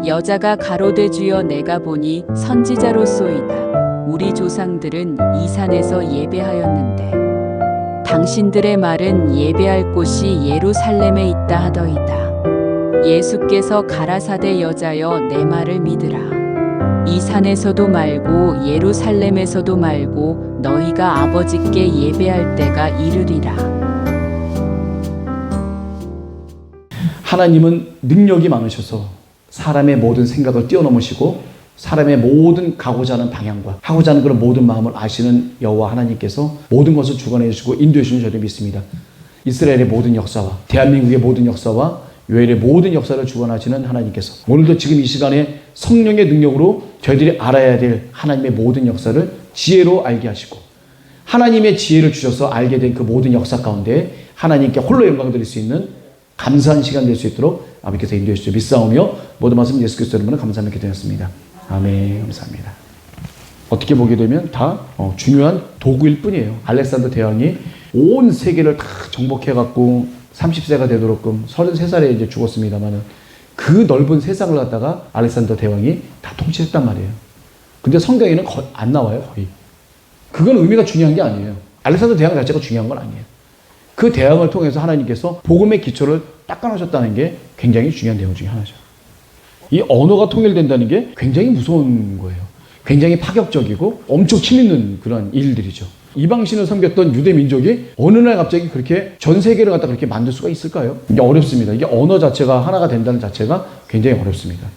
여자가 가로되 주여 내가 보니 선지자로소이다. 우리 조상들은 이 산에서 예배하였는데 당신들의 말은 예배할 곳이 예루살렘에 있다 하더이다. 예수께서 가라사대 여자여 내 말을 믿으라. 이 산에서도 말고 예루살렘에서도 말고 너희가 아버지께 예배할 때가 이르리라. 하나님은 능력이 많으셔서 사람의 모든 생각을 뛰어넘으시고 사람의 모든 가고자 하는 방향과 하고자 하는 그런 모든 마음을 아시는 여호와 하나님께서 모든 것을 주관해 주시고 인도해 주시는 저를 믿습니다. 이스라엘의 모든 역사와 대한민국의 모든 역사와 요엘의 모든 역사를 주관하시는 하나님께서 오늘도 지금 이 시간에 성령의 능력으로 저희들이 알아야 될 하나님의 모든 역사를 지혜로 알게 하시고 하나님의 지혜를 주셔서 알게 된 그 모든 역사 가운데 하나님께 홀로 영광 드릴 수 있는 감사한 시간 될 수 있도록 아버지께서 인도해 주시오 믿사오며 모든 말씀 예수 그리스도 이름으로 감사하며 기도했습니다. 아멘. 감사합니다. 어떻게 보게 되면 다 중요한 도구일 뿐이에요. 알렉산더 대왕이 온 세계를 다 정복해갖고 30세가 되도록끔 33살에 이제 죽었습니다만은 그 넓은 세상을 갖다가 알렉산더 대왕이 다 통치했단 말이에요. 근데 성경에는 안 나와요, 거의. 그건 의미가 중요한 게 아니에요. 알렉산더 대왕 자체가 중요한 건 아니에요. 그 대왕을 통해서 하나님께서 복음의 기초를 닦아놓으셨다는 게 굉장히 중요한 내용 중에 하나죠. 이 언어가 통일된다는 게 굉장히 무서운 거예요. 굉장히 파격적이고 엄청 치밀는 그런 일들이죠. 이방신을 섬겼던 유대 민족이 어느 날 갑자기 그렇게 전 세계를 갖다 그렇게 만들 수가 있을까요? 이게 어렵습니다. 이게 언어 자체가 하나가 된다는 자체가 굉장히 어렵습니다.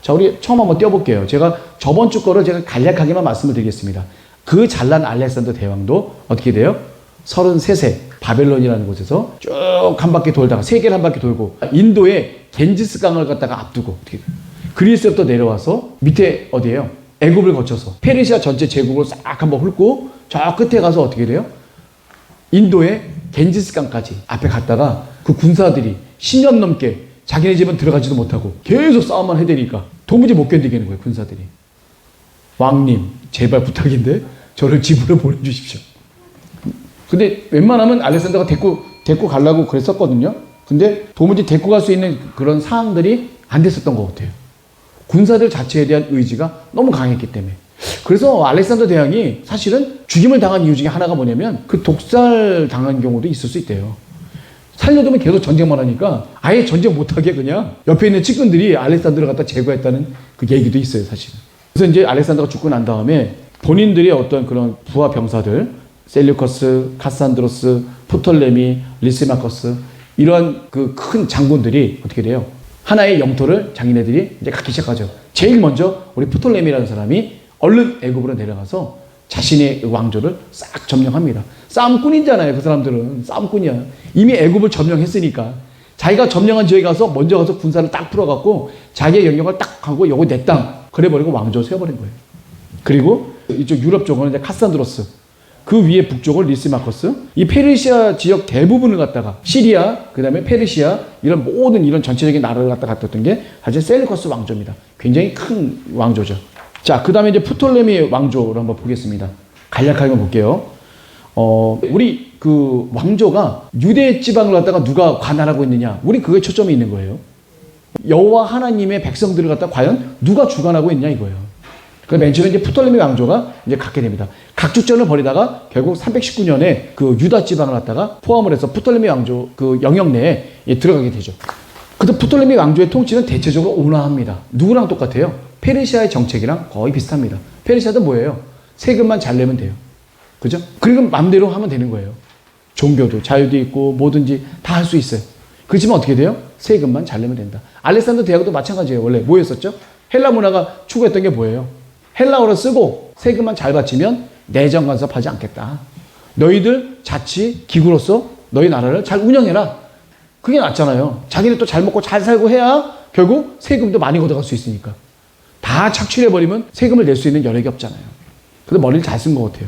자, 우리 처음 한번 띄워볼게요. 제가 저번 주 거를 제가 간략하게만 말씀을 드리겠습니다. 그 잘난 알렉산더 대왕도 어떻게 돼요? 33세 바벨론이라는 곳에서 쭉 한 바퀴 돌다가 세계를 한 바퀴 돌고 인도의 겐지스 강을 갖다가 앞두고 어떻게 돼요? 그리스부터 내려와서 밑에 어디예요? 애굽을 거쳐서 페르시아 전체 제국을 싹 한번 훑고 저 끝에 가서 어떻게 돼요? 인도의 겐지스 강까지 앞에 갔다가 그 군사들이 10년 넘게 자기네 집은 들어가지도 못하고 계속 싸움만 해대니까 도무지 못 견디겠는 거예요, 군사들이. 왕님, 제발 부탁인데 저를 집으로 보내주십시오. 근데 웬만하면 알렉산더가 데리고 가려고 그랬었거든요. 근데 도무지 데리고 갈 수 있는 그런 사항들이 안 됐었던 것 같아요. 군사들 자체에 대한 의지가 너무 강했기 때문에. 그래서 알렉산더 대왕이 사실은 죽임을 당한 이유 중에 하나가 뭐냐면 그 독살 당한 경우도 있을 수 있대요. 살려두면 계속 전쟁만 하니까 아예 전쟁 못하게 그냥 옆에 있는 측근들이 알렉산더를 갖다 제거했다는 그 얘기도 있어요, 사실은. 그래서 이제 알렉산더가 죽고 난 다음에 본인들의 어떤 그런 부하 병사들 셀류커스, 카산드로스, 프톨레미, 리시마커스 이러한 그 큰 장군들이 어떻게 돼요? 하나의 영토를 자기네들이 이제 갖기 시작하죠. 제일 먼저 우리 프톨레미라는 사람이 얼른 애굽으로 내려가서 자신의 왕조를 싹 점령합니다. 싸움꾼이잖아요. 그 사람들은 싸움꾼이야. 이미 애굽을 점령했으니까 자기가 점령한 지역에 가서 먼저 가서 군사를 딱 풀어갖고 자기의 영역을 딱 하고 요거 내 땅 그래버리고 왕조 세워버린 거예요. 그리고 이쪽 유럽 쪽은 이제 카산드로스, 그 위에 북쪽을 리시마커스, 이 페르시아 지역 대부분을 갖다가 시리아, 그 다음에 페르시아 이런 모든 이런 전체적인 나라를 갖다 갖다 게 사실 셀루커스 왕조입니다. 굉장히 큰 왕조죠. 자, 그 다음에 이제 프톨레미 왕조를 한번 보겠습니다. 간략하게 볼게요. 우리 그 왕조가 유대 지방을 갖다가 누가 관할하고 있느냐, 우리 그게 초점이 있는 거예요. 여호와 하나님의 백성들을 갖다 과연 누가 주관하고 있냐 이거예요. 그 맨 처음에 이제 프톨레미 왕조가 이제 갖게 됩니다. 각축전을 벌이다가 결국 319년에 그 유다 지방을 갖다가 포함을 해서 프톨레미 왕조 그 영역 내에 들어가게 되죠. 그래서 프톨레미 왕조의 통치는 대체적으로 온화합니다. 누구랑 똑같아요? 페르시아의 정책이랑 거의 비슷합니다. 페르시아도 뭐예요? 세금만 잘 내면 돼요. 그죠? 그리고 마음대로 하면 되는 거예요. 종교도 자유도 있고 뭐든지 다 할 수 있어요. 그렇지만 어떻게 돼요? 세금만 잘 내면 된다. 알렉산더 대왕도 마찬가지예요. 원래 뭐였었죠? 헬라 문화가 추구했던 게 뭐예요? 헬라어를 쓰고 세금만 잘 바치면 내정 간섭하지 않겠다. 너희들 자치 기구로서 너희 나라를 잘 운영해라. 그게 낫잖아요. 자기네 또 잘 먹고 잘 살고 해야 결국 세금도 많이 걷어갈 수 있으니까. 다 착취해버리면 세금을 낼 수 있는 여력이 없잖아요. 그래서 머리를 잘 쓴 것 같아요.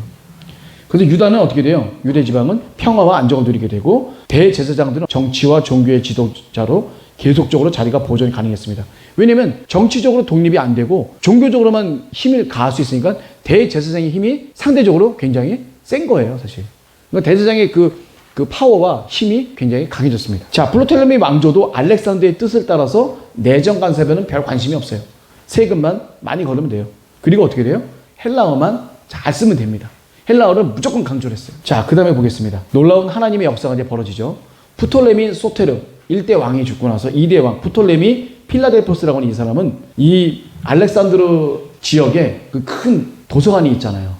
그래서 유다는 어떻게 돼요? 유대 지방은 평화와 안정을 누리게 되고 대제사장들은 정치와 종교의 지도자로 계속적으로 자리가 보존이 가능했습니다. 왜냐하면 정치적으로 독립이 안 되고 종교적으로만 힘을 가할 수 있으니까 대제사장의 힘이 상대적으로 굉장히 센 거예요, 사실. 그러니까 대제사장의 그 그 파워와 힘이 굉장히 강해졌습니다. 자, 프토레미 왕조도 알렉산더의 뜻을 따라서 내정 간섭에는 별 관심이 없어요. 세금만 많이 걸으면 돼요. 그리고 어떻게 돼요? 헬라어만 잘 쓰면 됩니다. 헬라어를 무조건 강조를 했어요. 자, 그 다음에 보겠습니다. 놀라운 하나님의 역사가 이제 벌어지죠. 프톨레미 소테르 1대 왕이 죽고 나서 2대 왕 프톨레미 필라델포스라고 하는 이 사람은 이 알렉산드르 지역에 그 큰 도서관이 있잖아요.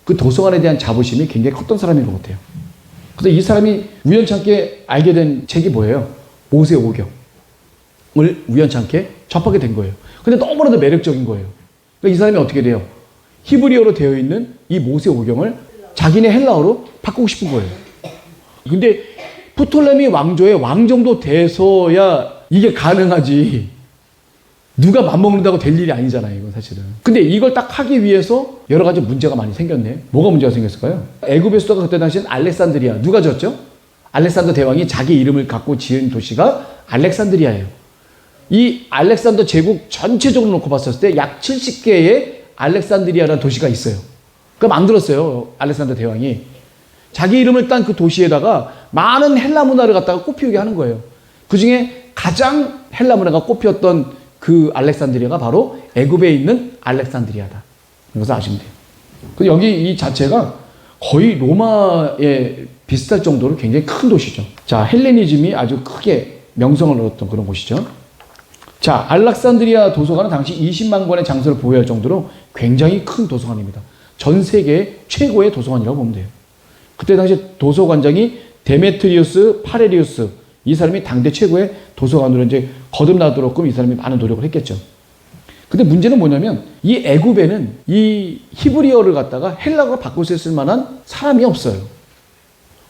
그 도서관에 대한 자부심이 굉장히 컸던 사람인 것 같아요. 그래서 이 사람이 우연찮게 알게 된 책이 뭐예요? 모세오경을 우연찮게 접하게 된 거예요. 근데 너무나도 매력적인 거예요. 그러니까 이 사람이 어떻게 돼요? 히브리어로 되어 있는 이 모세오경을 자기네 헬라어로 바꾸고 싶은 거예요. 근데 프톨레미 왕조의 왕 정도 돼서야 이게 가능하지. 누가 맘먹는다고 될 일이 아니잖아요, 이건 사실은. 근데 이걸 딱 하기 위해서 여러 가지 문제가 많이 생겼네. 뭐가 문제가 생겼을까요? 애굽의 수도가 그때 당시엔 알렉산드리아. 누가 지었죠? 알렉산더 대왕이 자기 이름을 갖고 지은 도시가 알렉산드리아예요. 이 알렉산더 제국 전체적으로 놓고 봤을 때 약 70개의 알렉산드리아라는 도시가 있어요. 그거 만들었어요, 알렉산더 대왕이. 자기 이름을 딴 그 도시에다가 많은 헬라 문화를 갖다가 꽃피우게 하는 거예요. 그 중에 가장 헬라 문화가 꽃피웠던 그 알렉산드리아가 바로 애굽에 있는 알렉산드리아다. 이것을 아시면 돼요. 그래서 여기 이 자체가 거의 로마에 비슷할 정도로 굉장히 큰 도시죠. 자, 헬레니즘이 아주 크게 명성을 얻었던 그런 곳이죠. 자, 알렉산드리아 도서관은 당시 20만 권의 장소를 보유할 정도로 굉장히 큰 도서관입니다. 전 세계 최고의 도서관이라고 보면 돼요. 그때 당시 도서관장이 데메트리우스 파레리우스, 이 사람이 당대 최고의 도서관으로 이제 거듭나도록끔 이 사람이 많은 노력을 했겠죠. 근데 문제는 뭐냐면 이 애굽에는 이 히브리어를 갖다가 헬라어로 바꿀 수 있을 만한 사람이 없어요.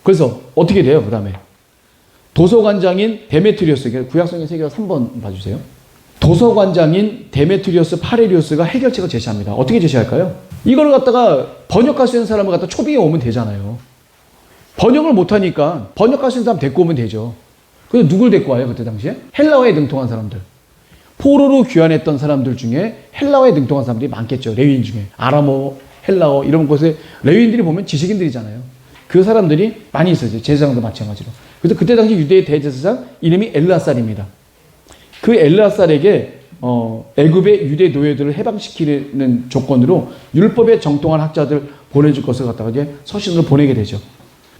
그래서 어떻게 돼요? 그 다음에 도서관장인 데메트리우스, 구약성경 세계사 3번 봐주세요. 도서관장인 데메트리우스 파레리우스가 해결책을 제시합니다. 어떻게 제시할까요? 이걸 갖다가 번역할 수 있는 사람을 갖다 초빙해 오면 되잖아요. 번역을 못하니까 번역할 수 있는 사람 데리고 오면 되죠. 근데 누굴 데리고 와요? 그때 당시에? 헬라어에 능통한 사람들. 포로로 귀환했던 사람들 중에 헬라어에 능통한 사람들이 많겠죠. 레위인 중에. 아람어, 헬라어 이런 곳에 레위인들이 보면 지식인들이잖아요. 그 사람들이 많이 있었죠. 제사장도 마찬가지로. 그래서 그때 당시 유대의 대제사장 이름이 엘르아살입니다. 그 엘르아살에게 애굽의 유대 노예들을 해방시키는 조건으로 율법에 정통한 학자들 보내줄 것을 갖다가 이제 서신으로 보내게 되죠.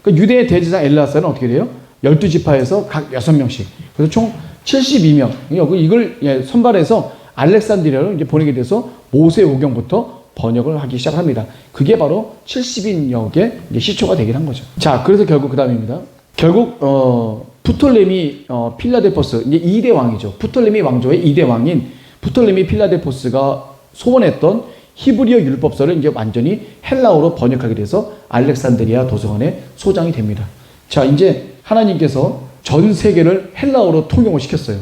그 유대의 대제사장 엘르아살은 어떻게 돼요? 12지파에서 각 6명씩. 그래서 총 72명. 이걸 선발해서 알렉산드리아로 이제 보내게 돼서 모세오경부터 번역을 하기 시작합니다. 그게 바로 70인여 개 시초가 되긴 한 거죠. 자, 그래서 결국 그 다음입니다. 결국, 프톨레미 필라델포스, 이제 2대 왕이죠. 프톨레미 왕조의 2대 왕인 프톨레미 필라델포스가 소원했던 히브리어 율법서를 이제 완전히 헬라어로 번역하게 돼서 알렉산드리아 도서관에 소장이 됩니다. 자, 이제 하나님께서 전 세계를 헬라어로 통용을 시켰어요.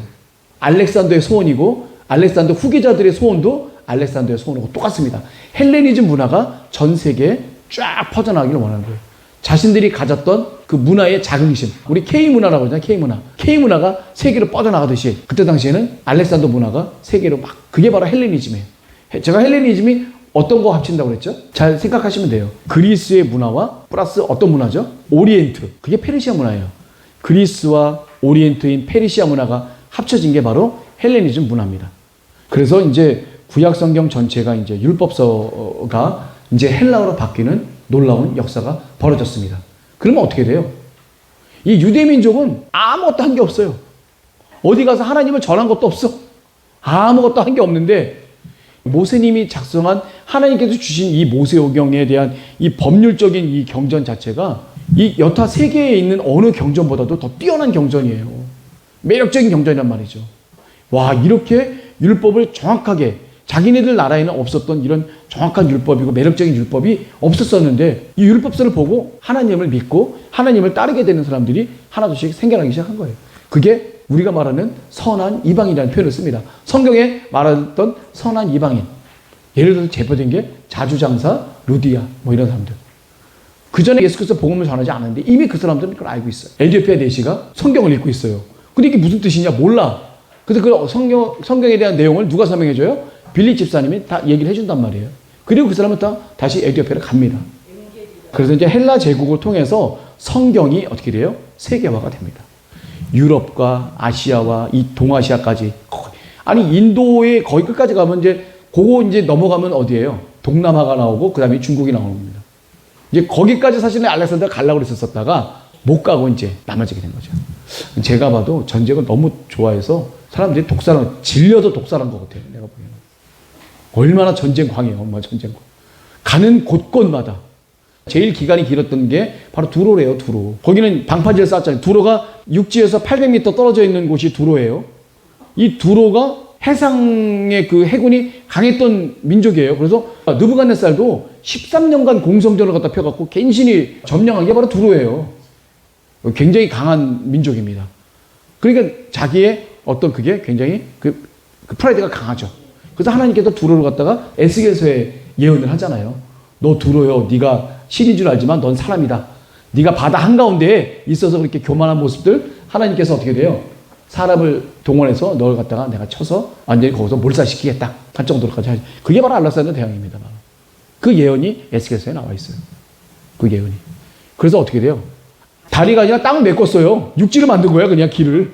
알렉산더의 소원이고 알렉산더 후계자들의 소원도 알렉산더의 소원하고 똑같습니다. 헬레니즘 문화가 전 세계에 쫙 퍼져나가기를 원하는 거예요. 자신들이 가졌던 그 문화의 자긍심. 우리 K문화라고 하잖아요. K문화. K문화가 세계로 뻗어나가듯이 그때 당시에는 알렉산더 문화가 세계로 막, 그게 바로 헬레니즘이에요. 제가 헬레니즘이 어떤 거 합친다고 그랬죠? 잘 생각하시면 돼요. 그리스의 문화와 플러스 어떤 문화죠? 오리엔트. 그게 페르시아 문화예요. 그리스와 오리엔트인 페르시아 문화가 합쳐진 게 바로 헬레니즘 문화입니다. 그래서 이제 구약 성경 전체가 이제 율법서가 이제 헬라어로 바뀌는 놀라운 역사가 벌어졌습니다. 그러면 어떻게 돼요? 이 유대 민족은 아무것도 한 게 없어요. 어디 가서 하나님을 전한 것도 없어. 아무것도 한 게 없는데 모세님이 작성한 하나님께서 주신 이 모세오경에 대한 이 법률적인 이 경전 자체가 이 여타 세계에 있는 어느 경전보다도 더 뛰어난 경전이에요. 매력적인 경전이란 말이죠. 와, 이렇게 율법을 정확하게, 자기네들 나라에는 없었던 이런 정확한 율법이고 매력적인 율법이 없었었는데 이 율법서를 보고 하나님을 믿고 하나님을 따르게 되는 사람들이 하나둘씩 생겨나기 시작한 거예요. 그게 우리가 말하는 선한 이방인이라는 표현을 씁니다. 성경에 말했던 선한 이방인. 예를 들어서 대표된 게 자주장사, 루디아 뭐 이런 사람들. 그 전에 예수께서 복음을 전하지 않았는데 이미 그 사람들은 그걸 알고 있어요. 에티오피아 내시가 성경을 읽고 있어요. 근데 이게 무슨 뜻이냐 몰라. 그래서 그 성경에 대한 내용을 누가 설명해줘요? 빌립 집사님이 다 얘기를 해준단 말이에요. 그리고 그 사람은 다시 에티오피아를 갑니다. 그래서 이제 헬라 제국을 통해서 성경이 어떻게 돼요? 세계화가 됩니다. 유럽과 아시아와 이 동아시아까지. 아니, 인도의 거의 끝까지 가면 이제, 그거 이제 넘어가면 어디예요? 동남아가 나오고, 그 다음에 중국이 나오는 겁니다. 이제 거기까지 사실은 알렉산더가 가려고 그랬었다가 못 가고 이제 남아지게 된 거죠. 제가 봐도 전쟁을 너무 좋아해서 사람들이 질려도 독살한 것 같아요. 내가 보기에는. 얼마나 전쟁 광이에요. 얼마나 전쟁 광. 가는 곳곳마다. 제일 기간이 길었던 게 바로 두로래요, 두로. 거기는 방파제를 쌓았잖아요. 두로가 육지에서 800m 떨어져 있는 곳이 두로예요. 이 두로가 해상의 그 해군이 강했던 민족이에요. 그래서 느부갓네살도 13년간 공성전을 갖다 펴갖고 갱신히 점령한 게 바로 두로예요. 굉장히 강한 민족입니다. 그러니까 자기의 어떤 그게 굉장히 그 프라이드가 강하죠. 그래서 하나님께서 두로를 갖다가 에스겔서에 예언을 하잖아요. 너 두로요, 네가 신인 줄 알지만 넌 사람이다. 네가 바다 한가운데에 있어서 그렇게 교만한 모습들 하나님께서 어떻게 돼요? 사람을 동원해서 널 갖다가 내가 쳐서 완전히 거기서 몰살시키겠다 할 정도로까지 하죠. 그게 바로 알렉산더 대왕입니다. 바로. 그 예언이 에스겔서에 나와 있어요. 그 예언이. 그래서 어떻게 돼요? 다리가 아니라 땅을 메꿨어요. 육지를 만든 거야, 그냥 길을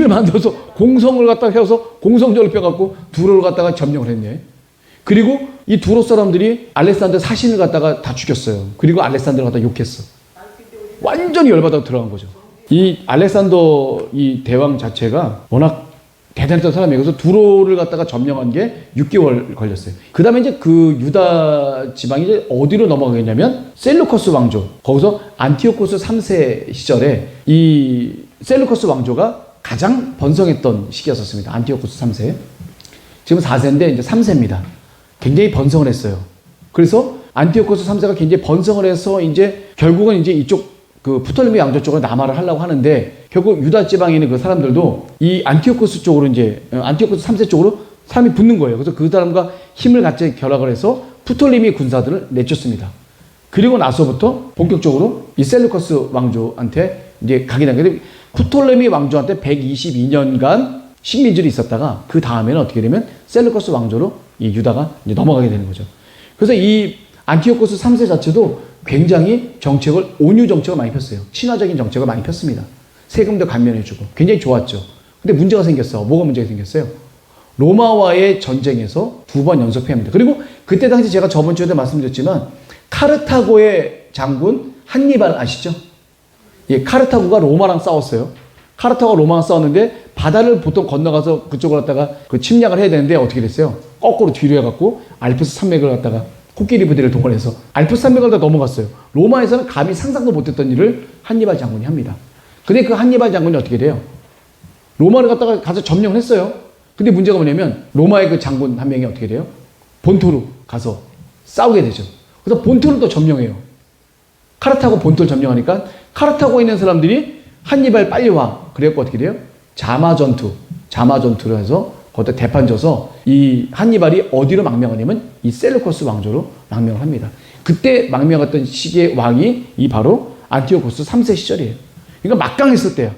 만들어서 공성을 갖다가 해서 공성전을 펴갖고 두로를 갖다가 점령을 했네. 그리고 이 두로 사람들이 알렉산더 사신을 갖다가 다 죽였어요. 그리고 알렉산더를 갖다가 욕했어. 완전히 열받아 들어간 거죠. 이 알렉산더 이 대왕 자체가 워낙 대단했던 사람이에요. 그래서 두로를 갖다가 점령한 게 6개월 걸렸어요. 그 다음에 이제 그 유다 지방이 이제 어디로 넘어가겠냐면 셀루커스 왕조. 거기서 안티오코스 3세 시절에 이 셀루커스 왕조가 가장 번성했던 시기였었습니다. 안티오코스 3세. 지금 4세인데 이제 3세입니다. 굉장히 번성을 했어요. 그래서 안티오코스 3세가 굉장히 번성을 해서 이제 결국은 이제 이쪽 그 프톨레미 왕조 쪽으로 남하를 하려고 하는데 결국 유다 지방에 있는 그 사람들도 이 안티오코스 쪽으로 이제 안티오코스 3세 쪽으로 사람이 붙는 거예요. 그래서 그 사람과 힘을 같이 결합을 해서 프톨레미 군사들을 내쫓습니다. 그리고 나서부터 본격적으로 이 셀루커스 왕조한테 이제 가게 된 거예요. 프톨레미 왕조한테 122년간 식민지를 있었다가 그 다음에는 어떻게 되면 셀루커스 왕조로 이 유다가 이제 넘어가게 되는 거죠. 그래서 이 안티오코스 3세 자체도 굉장히 온유 정책을 많이 폈어요. 친화적인 정책을 많이 폈습니다. 세금도 감면해주고 굉장히 좋았죠. 근데 문제가 생겼어. 뭐가 문제가 생겼어요? 로마와의 전쟁에서 2번 연속 패합니다. 그리고 그때 당시 제가 저번 주에도 말씀드렸지만 카르타고의 장군 한니발 아시죠? 예, 카르타고가 로마랑 싸웠어요. 카르타고가 로마랑 싸웠는데 바다를 보통 건너가서 그쪽으로 갔다가 그 침략을 해야 되는데 어떻게 됐어요? 거꾸로 뒤로 해갖고 알프스 산맥을 갖다가 코끼리 부대를 동원해서 알프스 산맥을 다 넘어갔어요. 로마에서는 감히 상상도 못했던 일을 한니발 장군이 합니다. 근데 그 한니발 장군이 어떻게 돼요? 로마를 갖다가 가서 점령을 했어요. 근데 문제가 뭐냐면 로마의 그 장군 한 명이 어떻게 돼요? 본토로 가서 싸우게 되죠. 그래서 본토를 또 점령해요. 카르타고 본토를 점령하니까 카르타고에 있는 사람들이 한니발 빨리 와. 그래갖고 어떻게 돼요? 자마전투를 해서 거기다 대판져서 이 한니발이 어디로 망명하냐면 이 셀루커스 왕조로 망명을 합니다. 그때 망명했던 시기의 왕이 이 바로 안티오코스 3세 시절이에요. 그러니까 막강했을 때야.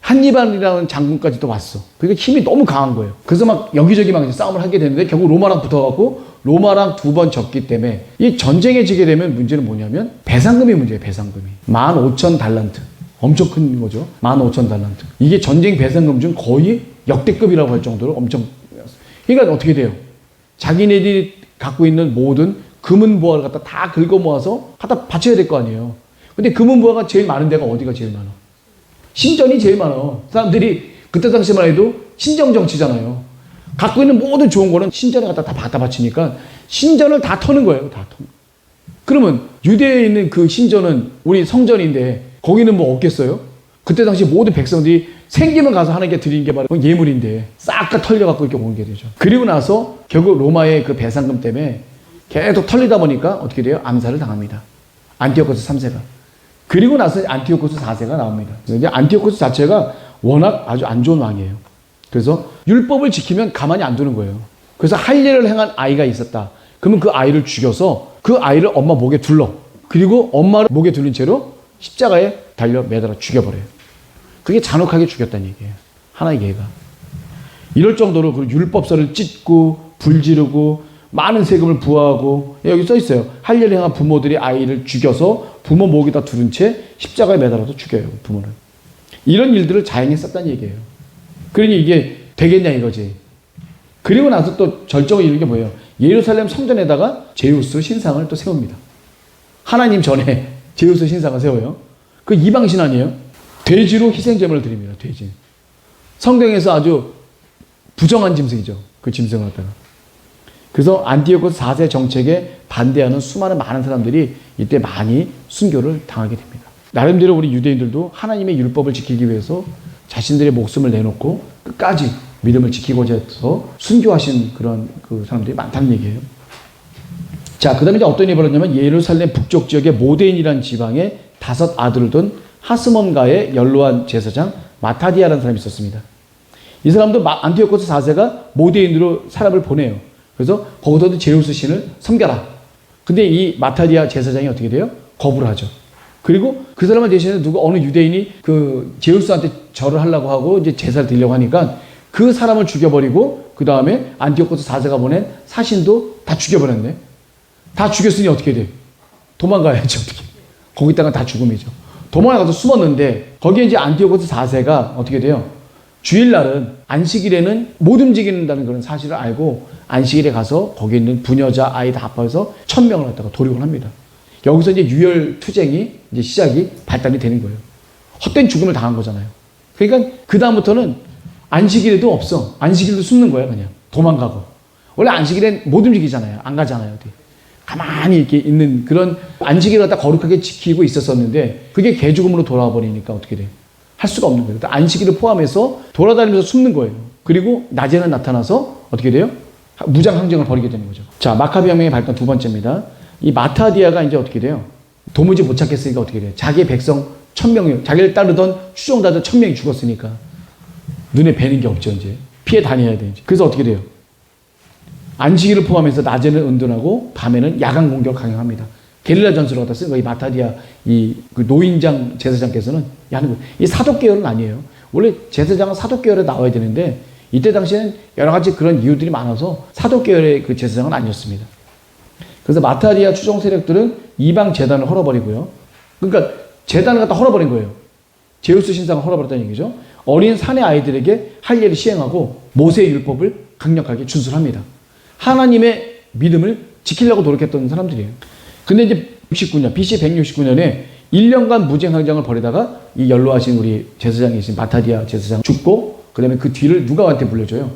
한니발이라는 장군까지 또 왔어. 그러니까 힘이 너무 강한 거예요. 그래서 막 여기저기 막 싸움을 하게 되는데 결국 로마랑 붙어갖고 로마랑 2번 졌기 때문에 이 전쟁에 지게 되면 문제는 뭐냐면 배상금이 문제예요. 배상금이. 15,000달란트. 엄청 큰 거죠. 15,000달란트. 이게 전쟁 배상금 중 거의 역대급이라고 할 정도로 엄청. 그러니까 어떻게 돼요? 자기네들이 갖고 있는 모든 금은보화를 갖다 다 긁어 모아서 갖다 바쳐야 될 거 아니에요. 근데 금은보화가 제일 많은 데가 어디가 제일 많아? 신전이 제일 많아. 사람들이 그때 당시만 해도 신정정치잖아요. 갖고 있는 모든 좋은 거는 신전에 갖다 다 바치니까 신전을 다 터는 거예요. 다 터는. 그러면 유대에 있는 그 신전은 우리 성전인데 거기는 뭐 없겠어요? 그때 당시 모든 백성들이 생기면 가서 하는 게 드리는 게 바로 예물인데 싹 다 털려갖고 이렇게 오게 되죠. 그리고 나서 결국 로마의 그 배상금 때문에 계속 털리다 보니까 어떻게 돼요? 암살을 당합니다. 안티오코스 3세가. 그리고 나서 안티오코스 4세가 나옵니다. 이제 안티오코스 자체가 워낙 아주 안 좋은 왕이에요. 그래서 율법을 지키면 가만히 안 두는 거예요. 그래서 할례를 행한 아이가 있었다. 그러면 그 아이를 죽여서 그 아이를 엄마 목에 둘러. 그리고 엄마를 목에 둘린 채로 십자가에 달려 매달아 죽여버려요. 그게 잔혹하게 죽였다는 얘기예요. 하나의 예가. 이럴 정도로 그 율법서를 찢고 불지르고 많은 세금을 부과하고 여기 써 있어요. 할례를 행한 부모들이 아이를 죽여서 부모 목에다 두른 채 십자가에 매달아서 죽여요, 부모를. 이런 일들을 자행히 썼다는 얘기예요. 그러니 이게 되겠냐 이거지. 그리고 나서 또 절정을 이루는 게 뭐예요? 예루살렘 성전에다가 제우스 신상을 또 세웁니다. 하나님 전에 제우스 신상을 세워요. 그 이방신 아니에요? 돼지로 희생제물을 드립니다. 돼지. 성경에서 아주 부정한 짐승이죠. 그 짐승을 갖다가. 그래서 안티오코스 4세 정책에 반대하는 수많은 많은 사람들이 이때 많이 순교를 당하게 됩니다. 나름대로 우리 유대인들도 하나님의 율법을 지키기 위해서 자신들의 목숨을 내놓고 끝까지 믿음을 지키고자 해서 순교하신 그런 그 사람들이 많다는 얘기예요. 자, 그 다음에 이제 어떤 일이 벌어졌냐면 예루살렘 북쪽 지역의 모데인이라는 지방에 5 아들을 둔 하스몬가의 연로한 제사장 마타디아라는 사람이 있었습니다. 이 사람도 안티오코스 4세가 모데인으로 사람을 보내요. 그래서 거기서도 제우스 신을 섬겨라. 근데 이 마타디아 제사장이 어떻게 돼요? 거부를 하죠. 그리고 그 사람을 대신에 어느 유대인이 그 제우스한테 절을 하려고 하고 이제 제사를 드리려고 하니까 그 사람을 죽여버리고 그 다음에 안티오코스 4세가 보낸 사신도 다 죽여버렸네. 다 죽였으니 어떻게 돼? 도망가야지 어떻게. 거기다가 다 죽음이죠. 도망가서 숨었는데 거기에 이제 안티오코스 4세가 어떻게 돼요? 주일날은 안식일에는 못 움직인다는 그런 사실을 알고 안식일에 가서 거기 있는 부녀자 아이 다 합해서 1000명을 갖다가 도륙을 합니다. 여기서 이제 유혈 투쟁이 이제 시작이 발단이 되는 거예요. 헛된 죽음을 당한 거잖아요. 그러니까 그 다음부터는 안식일에도 없어. 안식일도 숨는 거야 그냥. 도망가고. 원래 안식일엔 못 움직이잖아요. 안 가잖아요. 어디. 가만히 이렇게 있는 그런 안식일을 갖다 거룩하게 지키고 있었었는데 그게 개죽음으로 돌아와 버리니까 어떻게 돼? 할 수가 없는 거예요. 안식일을 포함해서 돌아다니면서 숨는 거예요. 그리고 낮에는 나타나서 어떻게 돼요? 무장 항쟁을 벌이게 되는 거죠. 자, 마카비 혁명의 발단 2번째입니다. 이 마타디아가 이제 어떻게 돼요? 도무지 못 찾겠으니까 어떻게 돼요? 자기 백성 1000명이, 자기를 따르던 추종자들 1000명이 죽었으니까 눈에 뵈는 게 없죠, 이제. 피해 다녀야 돼, 이제. 그래서 어떻게 돼요? 안식일을 포함해서 낮에는 은둔하고 밤에는 야간 공격을 강행합니다. 게릴라 전술을 갖다 쓴 거, 이 마타디아, 그 노인장 제사장께서는 하는 거예요. 이 사독계열은 아니에요. 원래 제사장은 사독계열에 나와야 되는데, 이때 당시에는 여러 가지 그런 이유들이 많아서 사독계열의 그 제사장은 아니었습니다. 그래서 마타디아 추종 세력들은 이방 제단을 헐어버리고요. 그러니까 제단을 갖다 헐어버린 거예요. 제우스 신상을 헐어버렸다는 얘기죠. 어린 사내 아이들에게 할례를 시행하고 모세의 율법을 강력하게 준수합니다. 하나님의 믿음을 지키려고 노력했던 사람들이에요. 근데 이제 69년, BC 169년에 1년간 무쟁항쟁을 벌이다가 이 연로하신 우리 제사장이신 마타디아 제사장 죽고, 그 다음에 그 뒤를 누가한테 물려줘요.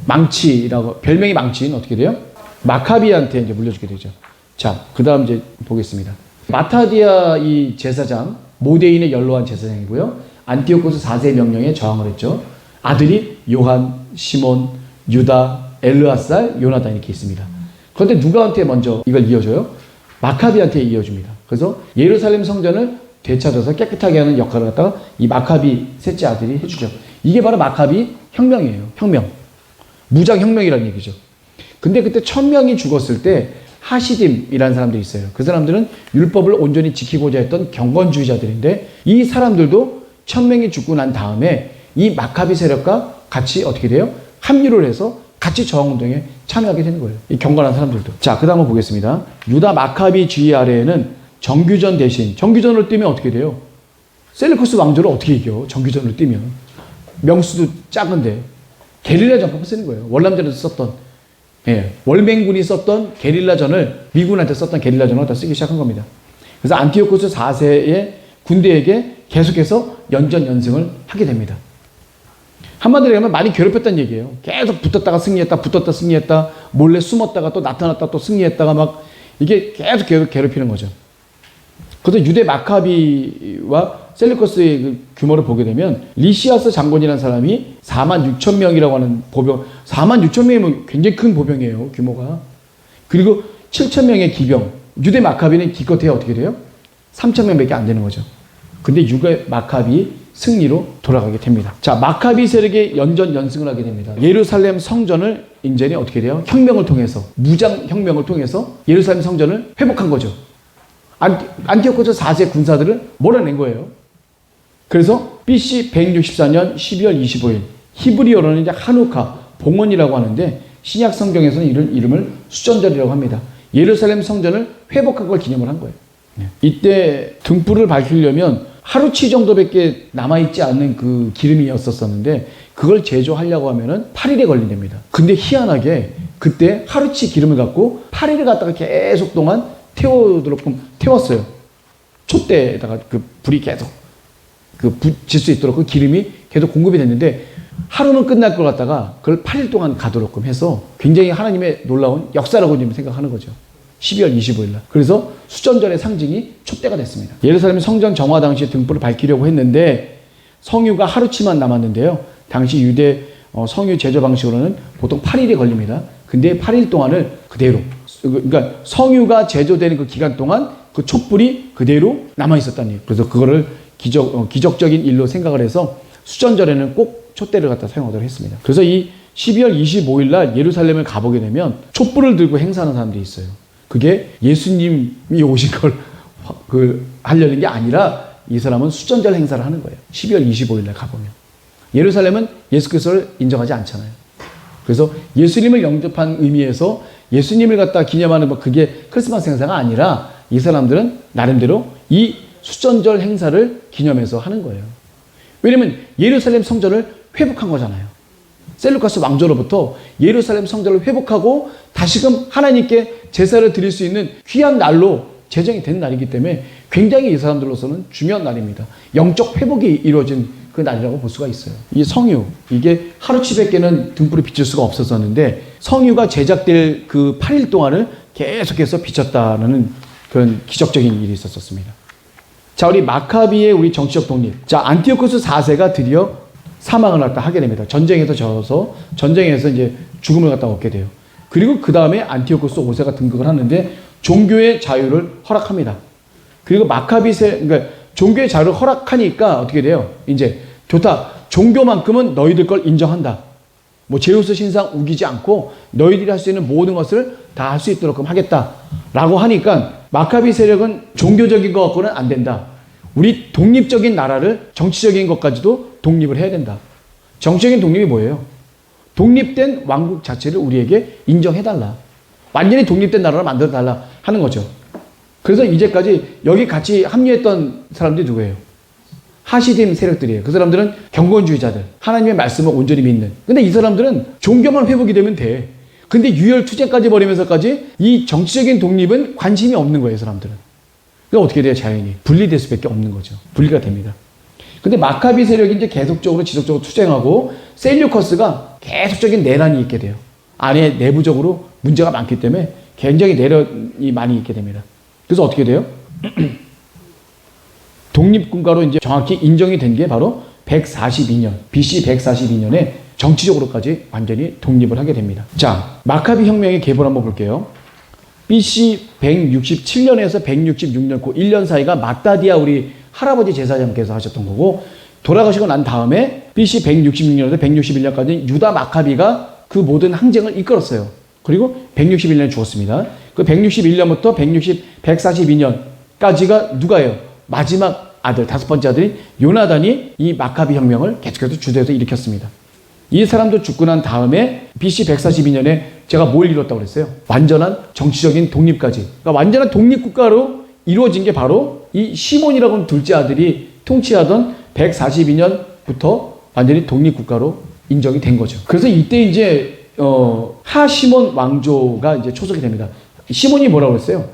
망치라고, 별명이 망치는 어떻게 돼요? 마카비한테 이제 물려주게 되죠. 자, 그 다음 이제 보겠습니다. 마타디아 이 제사장, 모데인의 연로한 제사장이고요. 안티오코스 4세 명령에 저항을 했죠. 아들이 요한, 시몬, 유다, 엘르아살, 요나단 이렇게 있습니다. 그런데 누가한테 먼저 이걸 이어줘요? 마카비한테 이어줍니다. 그래서 예루살렘 성전을 되찾아서 깨끗하게 하는 역할을 갖다가 이 마카비 셋째 아들이 해주죠. 이게 바로 마카비 혁명이에요. 혁명. 무장혁명이라는 얘기죠. 근데 그때 1000명이 죽었을 때 하시딤이라는 사람들이 있어요. 그 사람들은 율법을 온전히 지키고자 했던 경건주의자들인데 이 사람들도 1000명이 죽고 난 다음에 이 마카비 세력과 같이 어떻게 돼요? 합류를 해서 같이 저항운동에 참여하게 되는 거예요. 이 경건한 사람들도. 자, 그 다음 한번 보겠습니다. 유다 마카비 주의 아래에는 정규전 대신, 정규전을 뛰면 어떻게 돼요? 셀루쿠스 왕조를 어떻게 이겨? 정규전을 뛰면. 명수도 작은데. 게릴라 전법을 쓰는 거예요. 월남전에서 썼던, 월맹군이 썼던 게릴라전을, 미군한테 썼던 게릴라전을 다 쓰기 시작한 겁니다. 그래서 안티오코스 4세의 군대에게 계속해서 연전연승을 하게 됩니다. 한마디로 하면 많이 괴롭혔다는 얘기예요. 계속 붙었다가 승리했다, 붙었다 승리했다, 몰래 숨었다가 또 나타났다 또 승리했다가 막 이게 계속 괴롭히는 거죠. 그래서 유대 마카비와 셀루커스의 그 규모를 보게 되면 리시아스 장군이라는 사람이 46,000명이라고 하는 보병, 46,000명이면 굉장히 큰 보병이에요, 규모가. 그리고 7,000명의 기병, 유대 마카비는 기껏해야 어떻게 돼요? 3,000명밖에 안 되는 거죠. 근데 유대 마카비 승리로 돌아가게 됩니다. 자, 마카비 세력의 연전연승을 하게 됩니다. 예루살렘 성전을 이제는 어떻게 돼요? 혁명을 통해서, 무장혁명을 통해서 예루살렘 성전을 회복한 거죠. 안티오코스 4세 군사들을 몰아낸 거예요. 그래서 BC 164년 12월 25일, 히브리어로는 이제 하누카, 봉헌이라고 하는데 신약 성경에서는 이런 이름을 수전절이라고 합니다. 예루살렘 성전을 회복한 걸 기념을 한 거예요. 이때 등불을 밝히려면 하루치 정도밖에 남아있지 않는 그 기름이었었는데 그걸 제조하려고 하면은 8일에 걸린답니다. 근데 희한하게 그때 하루치 기름을 갖고 8일을 갖다가 계속 동안 태웠어요. 촛대에다가 그 불이 계속 붙일 수 있도록 그 기름이 계속 공급이 됐는데 하루는 끝날 것 같다가 그걸 8일 동안 가도록 해서 굉장히 하나님의 놀라운 역사라고 좀 생각하는 거죠. 12월 25일 날. 그래서 수전절의 상징이 촛대가 됐습니다. 예루살렘 성전 정화 당시 등불을 밝히려고 했는데 성유가 하루치만 남았는데요. 당시 유대 성유 제조 방식으로는 보통 8일이 걸립니다. 근데 8일 동안을 그대로, 그러니까 성유가 제조되는 그 기간 동안 그 촛불이 그대로 남아있었다는 얘기예요. 그래서 그거를 기적적인 일로 생각을 해서 수전절에는 꼭 촛대를 갖다 사용하도록 했습니다. 그래서 이 12월 25일 날 예루살렘을 가보게 되면 촛불을 들고 행사하는 사람들이 있어요. 그게 예수님이 오신 걸 하려는 게 아니라 이 사람은 수전절 행사를 하는 거예요. 12월 25일 날 가보면. 예루살렘은 예수 그리스도를 인정하지 않잖아요. 그래서 예수님을 영접한 의미에서 예수님을 갖다 기념하는 그게 크리스마스 행사가 아니라 이 사람들은 나름대로 이 수전절 행사를 기념해서 하는 거예요. 왜냐면 예루살렘 성전을 회복한 거잖아요. 셀루카스 왕조로부터 예루살렘 성전을 회복하고 다시금 하나님께 제사를 드릴 수 있는 귀한 날로 제정이 된 날이기 때문에 굉장히 이 사람들로서는 중요한 날입니다. 영적 회복이 이루어진 그 날이라고 볼 수가 있어요. 이 성유, 이게 하루치밖에는 등불이 비칠 수가 없었었는데 성유가 제작될 그 8일 동안을 계속해서 비쳤다는 그런 기적적인 일이 있었습니다. 자, 우리 마카비의 우리 정치적 독립. 자, 안티오코스 4세가 드디어 사망을 갖다 하게 됩니다. 전쟁에서 져서 전쟁에서 이제 죽음을 갖다 얻게 돼요. 그리고 그 다음에 안티오코스 5세가 등극을 하는데 종교의 자유를 허락합니다. 그리고 그러니까 종교의 자유를 허락하니까 어떻게 돼요? 이제 좋다. 종교만큼은 너희들 걸 인정한다. 뭐 제우스 신상 우기지 않고 너희들이 할 수 있는 모든 것을 다 할 수 있도록 하겠다라고 하니까 마카비 세력은 종교적인 것 갖고는 안 된다. 우리 독립적인 나라를 정치적인 것까지도 독립을 해야 된다. 정치적인 독립이 뭐예요? 독립된 왕국 자체를 우리에게 인정해달라. 완전히 독립된 나라를 만들어달라 하는 거죠. 그래서 이제까지 여기 같이 합류했던 사람들이 누구예요? 하시딤 세력들이에요. 그 사람들은 경건주의자들, 하나님의 말씀을 온전히 믿는. 근데 이 사람들은 종교만 회복이 되면 돼. 근데 유혈투쟁까지 벌이면서까지 이 정치적인 독립은 관심이 없는 거예요, 사람들은. 그러니까 어떻게 돼요, 자연히? 분리될 수밖에 없는 거죠. 분리가 됩니다. 근데 마카비 세력이 이제 계속적으로 지속적으로 투쟁하고 셀류커스가 계속적인 내란이 있게 돼요. 안에 내부적으로 문제가 많기 때문에 굉장히 내란이 많이 있게 됩니다. 그래서 어떻게 돼요? 독립국가로 이제 정확히 인정이 된 게 바로 142년, BC 142년에 정치적으로까지 완전히 독립을 하게 됩니다. 자, 마카비 혁명의 계보를 한번 볼게요. BC 167년에서 166년 그 1년 사이가 마따디아 우리 할아버지 제사장께서 하셨던 거고, 돌아가시고 난 다음에 BC 166년에서 161년까지 유다 마카비가 그 모든 항쟁을 이끌었어요. 그리고 161년에 죽었습니다. 그 161년부터 142년까지가 누가예요? 마지막 아들, 다섯 번째 아들인 요나단이 이 마카비 혁명을 계속해서 주도해서 일으켰습니다. 이 사람도 죽고 난 다음에 BC 142년에 제가 뭘 이뤘다고 그랬어요? 완전한 정치적인 독립까지. 그러니까 완전한 독립국가로 이루어진 게 바로 이 시몬이라고 하는 둘째 아들이 통치하던 142년부터 완전히 독립국가로 인정이 된 거죠. 그래서 이때 이제 하시몬 왕조가 이제 초석이 됩니다. 시몬이 뭐라고 그랬어요?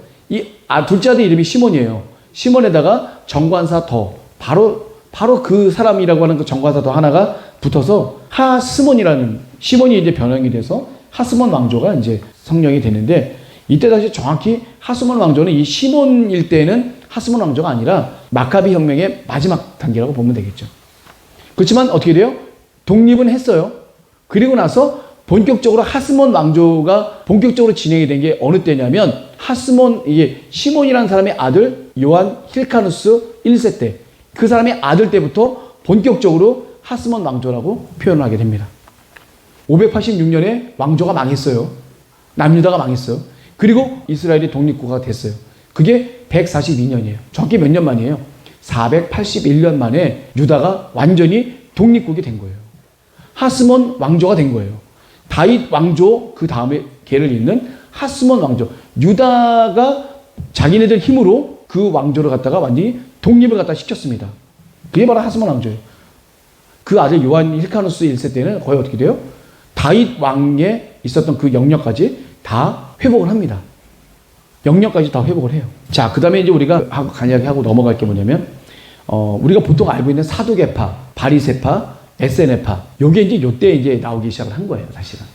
둘째 아들 이름이 시몬이에요. 시몬에다가 정관사 더, 바로 그 사람이라고 하는 그 정관사 더 하나가 붙어서 하스몬이라는, 시몬이 이제 변형이 돼서 하스몬 왕조가 이제 성령이 되는데, 이때 다시 정확히 하스몬 왕조는 이 시몬일 때는 하스몬 왕조가 아니라 마카비 혁명의 마지막 단계라고 보면 되겠죠. 그렇지만 어떻게 돼요? 독립은 했어요. 그리고 나서 본격적으로 하스몬 왕조가 본격적으로 진행이 된 게 어느 때냐면, 이게 시몬이라는 사람의 아들 요한 힐카누스 1세 때, 그 사람의 아들 때부터 본격적으로 하스몬 왕조라고 표현을 하게 됩니다. 586년에 왕조가 망했어요. 남유다가 망했어요. 그리고 이스라엘이 독립국가가 됐어요. 그게 142년이에요. 정확히 몇 년 만이에요? 481년 만에 유다가 완전히 독립국이 된 거예요. 하스몬 왕조가 된 거예요. 다윗 왕조 그 다음에 걔를 잇는 하스몬 왕조. 유다가 자기네들 힘으로 그 왕조를 갖다가 완전히 독립을 갖다 시켰습니다. 그게 바로 하스몬 왕조예요. 그 아들 요한 힐카누스 1세 때는 거의 어떻게 돼요? 다윗 왕에 있었던 그 영역까지 다 회복을 합니다. 영역까지 다 회복을 해요. 자, 그 다음에 이제 우리가 간략히 하고 넘어갈 게 뭐냐면, 우리가 보통 알고 있는 사두개파, 바리새파, 에세네파, 요게 이제 요때 이제 나오기 시작을 한 거예요, 사실은.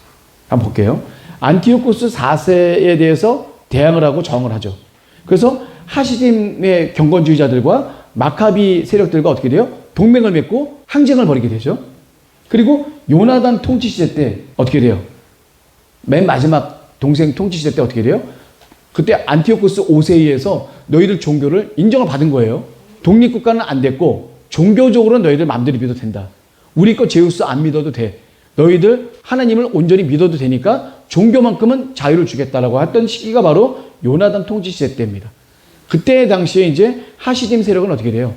한번 볼게요. 안티오코스 4세에 대해서 대항을 하고 저항을 하죠. 그래서 하시딤의 경건주의자들과 마카비 세력들과 어떻게 돼요? 동맹을 맺고 항쟁을 벌이게 되죠. 그리고 요나단 통치 시대 때 어떻게 돼요? 맨 마지막 동생 통치 시대 때 어떻게 돼요? 그때 안티오코스 5세에서 너희들 종교를 인정을 받은 거예요. 독립국가는 안 됐고 종교적으로는 너희들 마음대로 믿어도 된다. 우리 거 제우스 안 믿어도 돼. 너희들 하나님을 온전히 믿어도 되니까 종교만큼은 자유를 주겠다라고 했던 시기가 바로 요나단 통치 시대 때입니다. 그때 당시에 이제 하시딤 세력은 어떻게 돼요?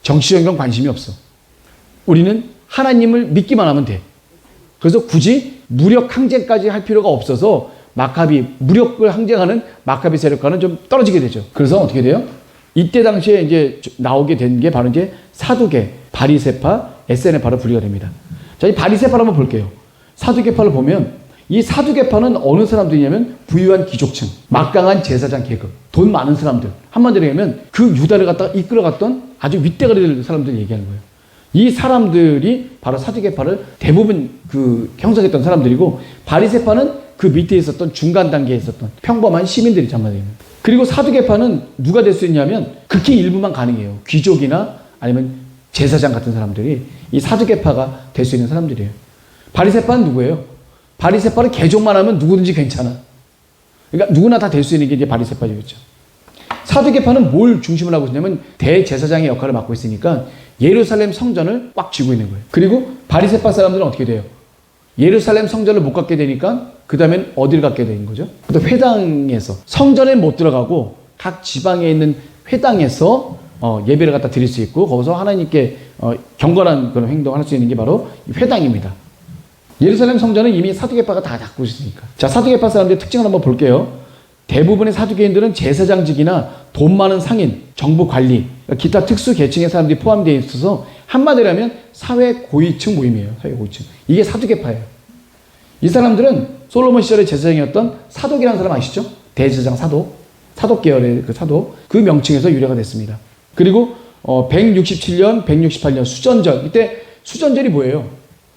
정치적인 건 관심이 없어. 우리는 하나님을 믿기만 하면 돼. 그래서 굳이 무력 항쟁까지 할 필요가 없어서 마카비, 무력을 항쟁하는 마카비 세력과는 좀 떨어지게 되죠. 그래서 어떻게 돼요? 이때 당시에 이제 나오게 된 게 바로 이제 사두개, 바리새파, 에세네파로 분리가 됩니다. 자, 이 바리새파를 한번 볼게요. 사두개파를 보면 이 사두개파는 어느 사람들이냐면 부유한 귀족층, 막강한 제사장 계급, 돈 많은 사람들. 한마디로 얘기하면 그 유다를 갖다가 이끌어갔던 아주 윗대가리 될 사람들 얘기하는 거예요. 이 사람들이 바로 사두개파를 대부분 그 형성했던 사람들이고, 바리새파는 그 밑에 있었던 중간 단계에 있었던 평범한 시민들이 참가되는. 그리고 사두개파는 누가 될 수 있냐면 극히 일부만 가능해요. 귀족이나 아니면 제사장 같은 사람들이 이 사두개파가 될 수 있는 사람들이에요. 바리새파는 누구예요? 바리새파는 개종만 하면 누구든지 괜찮아. 그러니까 누구나 다 될 수 있는 게 이제 바리새파였죠. 사두개파는 뭘 중심으로 하고 있냐면 대제사장의 역할을 맡고 있으니까 예루살렘 성전을 꽉 쥐고 있는 거예요. 그리고 바리새파 사람들은 어떻게 돼요? 예루살렘 성전을 못 갖게 되니까 그 다음엔 어디를 갖게 되는 거죠? 또 회당에서 성전에 못 들어가고 각 지방에 있는 회당에서 예배를 갖다 드릴 수 있고 거기서 하나님께 경건한 그런 행동을 할 수 있는 게 바로 회당입니다. 예루살렘 성전은 이미 사두개파가 다 갖고 있으니까. 자, 사두개파 사람들의 특징을 한번 볼게요. 대부분의 사두개인들은 제사장직이나 돈 많은 상인, 정부 관리, 기타 특수 계층의 사람들이 포함되어 있어서 한마디로 하면 사회 고위층 모임이에요. 사회 고위층. 이게 사두개파예요. 이 사람들은 솔로몬 시절의 제사장이었던 사독이라는 사람 아시죠? 대제사장 사독. 사독 계열의 그 사독. 그 명칭에서 유래가 됐습니다. 그리고 167년, 168년 수전절. 이때 수전절이 뭐예요?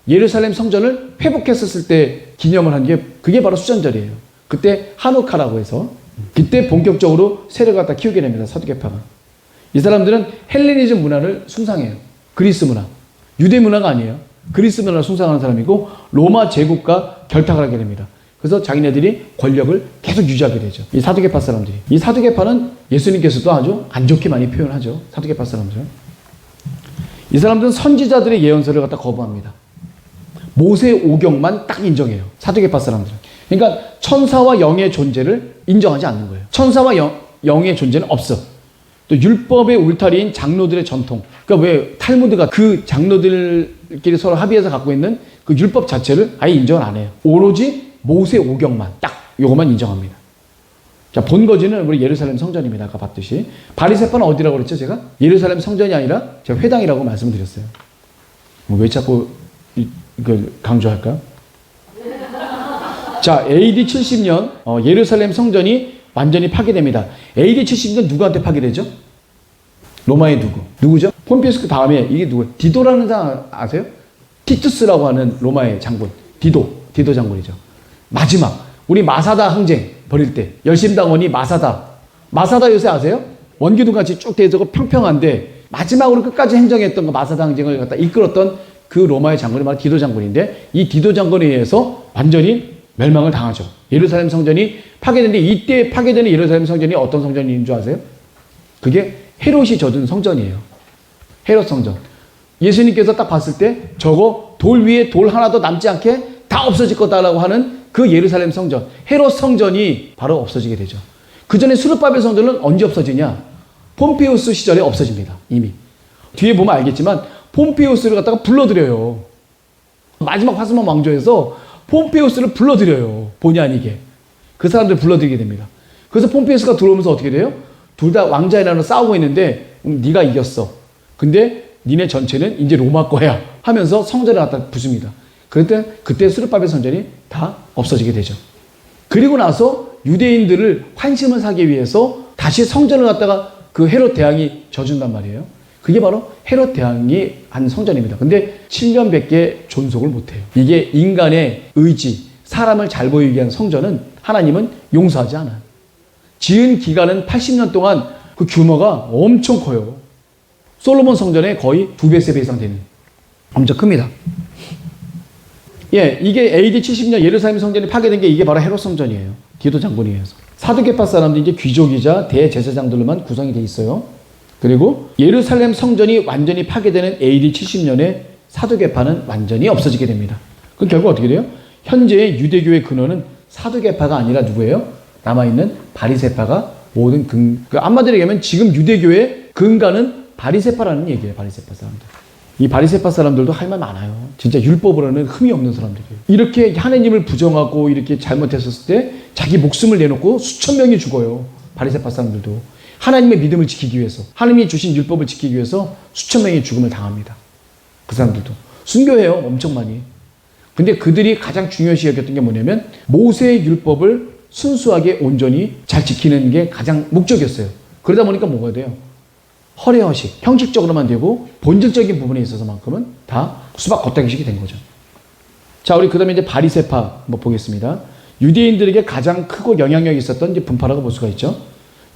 예루살렘 성전을 회복했었을 때 기념을 한 게 그게 바로 수전절이에요. 그때 하누카라고 해서 그때 본격적으로 세력을 갖다 키우게 됩니다. 사두개파가. 이 사람들은 헬레니즘 문화를 숭상해요. 그리스 문화. 유대 문화가 아니에요. 그리스 문화를 숭상하는 사람이고 로마 제국과 결탁을 하게 됩니다. 그래서 자기네들이 권력을 계속 유지하게 되죠. 이 사두개파 사람들이. 이 사두개파는 예수님께서도 아주 안 좋게 많이 표현하죠. 사두개파 사람들은. 이 사람들은 선지자들의 예언서를 갖다 거부합니다. 모세 오경만 딱 인정해요. 사두개파 사람들은. 그러니까 천사와 영의 존재를 인정하지 않는 거예요. 천사와 영의 존재는 없어. 또 율법의 울타리인 장로들의 전통. 그러니까 왜 탈무드가 그 장로들끼리 서로 합의해서 갖고 있는 그 율법 자체를 아예 인정을 안 해요. 오로지 모세 오경만 딱 요것만 인정합니다. 자, 본거지는 우리 예루살렘 성전입니다. 아까 봤듯이. 바리새파는 어디라고 그랬죠, 제가? 예루살렘 성전이 아니라 제가 회당이라고 말씀드렸어요. 왜 자꾸 이걸 강조할까요? 자, AD 70년 예루살렘 성전이 완전히 파괴됩니다. AD 70년 누구한테 파괴되죠? 로마의 누구죠? 폼피우스 그 다음에 이게 누구예요? 디도라는 사람 아세요? 티투스라고 하는 로마의 장군. 디도 장군이죠. 마지막 우리 마사다 항쟁 벌일 때 열심당원이 마사다 요새 아세요? 원기둥 같이 쭉 되어서 평평한데 마지막으로 끝까지 행정했던 그 마사다 항쟁을 갖다 이끌었던 그 로마의 장군이 바로 디도 장군인데 이 디도 장군에 의해서 완전히 멸망을 당하죠. 예루살렘 성전이 파괴되는데 이때 파괴되는 예루살렘 성전이 어떤 성전인 줄 아세요? 그게 헤롯이 져준 성전이에요. 헤롯 성전. 예수님께서 딱 봤을 때 저거 돌 위에 돌 하나도 남지 않게 다 없어질 거다라고 하는 그 예루살렘 성전, 헤롯 성전이 바로 없어지게 되죠. 그 전에 수르바벨 성전은 언제 없어지냐? 폼페우스 시절에 없어집니다. 이미. 뒤에 보면 알겠지만 폼페우스를 갖다가 불러들여요. 마지막 하스몬 왕조에서 폼페우스를 불러들여요. 본의 아니게. 그 사람들 불러들이게 됩니다. 그래서 폼페우스가 들어오면서 어떻게 돼요? 둘 다 왕자의 나라로 싸우고 있는데 네가 이겼어. 근데 니네 전체는 이제 로마 거야 하면서 성전을 갖다 부숩니다. 그때 스룹바벨 성전이 다 없어지게 되죠. 그리고 나서 유대인들을 환심을 사기 위해서 다시 성전을 갖다가 그 헤롯 대왕이 져준단 말이에요. 그게 바로 헤롯 대왕이 한 성전입니다. 근데 7년밖에 존속을 못해요. 이게 인간의 의지, 사람을 잘 보이기 위한 성전은 하나님은 용서하지 않아요. 지은 기간은 80년 동안 그 규모가 엄청 커요. 솔로몬 성전의 거의 2배, 3배 이상 되는 엄청 큽니다. 예, 이게 AD 70년 예루살렘 성전이 파괴된 게 이게 바로 헤롯 성전이에요. 디도 장군에 의해서. 사두개파 사람들이 이제 귀족이자 대제사장들로만 구성이 돼 있어요. 그리고 예루살렘 성전이 완전히 파괴되는 AD 70년에 사두개파는 완전히 없어지게 됩니다. 그럼 결국 어떻게 돼요? 현재의 유대교의 근원은 사두개파가 아니라 누구예요? 남아있는 바리새파가 모든 한마디로 얘기하면 지금 유대교의 근간은 바리새파라는 얘기예요. 바리새파 사람들. 이 바리새파 사람들도 할 말 많아요. 진짜 율법으로는 흠이 없는 사람들이에요. 이렇게 하나님을 부정하고 이렇게 잘못했었을 때 자기 목숨을 내놓고 수천 명이 죽어요. 바리새파 사람들도. 하나님의 믿음을 지키기 위해서, 하나님이 주신 율법을 지키기 위해서 수천 명의 죽음을 당합니다. 그 사람들도. 순교해요. 엄청 많이. 근데 그들이 가장 중요시 여겼던 게 뭐냐면 모세의 율법을 순수하게 온전히 잘 지키는 게 가장 목적이었어요. 그러다 보니까 뭐가 돼요? 허례허식, 형식적으로만 되고 본질적인 부분에 있어서만큼은 다 수박 겉다기식이 된 거죠. 자, 우리 그 다음에 이제 바리새파 한번 보겠습니다. 유대인들에게 가장 크고 영향력이 있었던 이제 분파라고 볼 수가 있죠.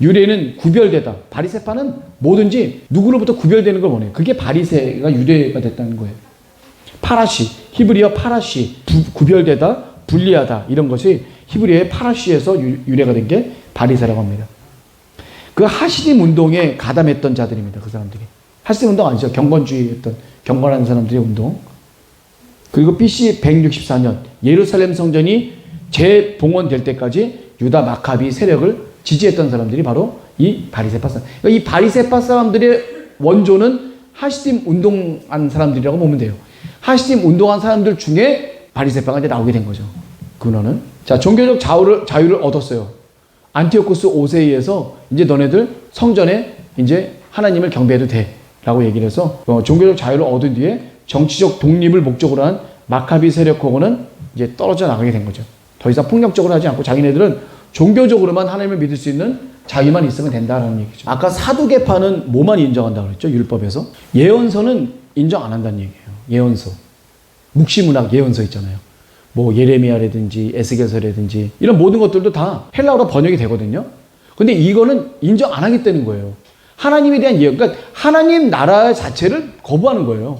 유대인은 구별되다. 바리새파는 뭐든지 누구로부터 구별되는 걸 원해요. 그게 바리새가 유대가 됐다는 거예요. 파라시, 히브리어 파라시, 구별되다, 분리하다 이런 것이 히브리어의 파라시에서 유래가 된 게 바리새라고 합니다. 그 하시딤 운동에 가담했던 자들입니다. 그 사람들이. 하시딤 운동 아니죠. 경건주의였던 경건한 사람들의 운동. 그리고 BC 164년 예루살렘 성전이 재봉헌될 때까지 유다 마카비 세력을 지지했던 사람들이 바로 이 바리새파 사람. 그러니까 이 바리새파 사람들의 원조는 하시딤 운동한 사람들이라고 보면 돼요. 하시딤 운동한 사람들 중에 바리새파가 이제 나오게 된 거죠. 근원은. 자, 종교적 자유를 얻었어요. 안티오코스 5세에서 이제 너네들 성전에 이제 하나님을 경배해도 돼. 라고 얘기를 해서 종교적 자유를 얻은 뒤에 정치적 독립을 목적으로 한 마카비 세력하고는 이제 떨어져 나가게 된 거죠. 더 이상 폭력적으로 하지 않고 자기네들은 종교적으로만 하나님을 믿을 수 있는 자유만 있으면 된다라는 얘기죠. 아까 사두개파는 뭐만 인정한다고 그랬죠? 율법에서. 예언서는 인정 안 한다는 얘기예요. 예언서. 묵시문학 예언서 있잖아요. 뭐 예레미야라든지 에스겔서라든지 이런 모든 것들도 다 헬라어로 번역이 되거든요. 근데 이거는 인정 안 하겠다는 거예요. 하나님에 대한 예언, 그러니까 하나님 나라 자체를 거부하는 거예요.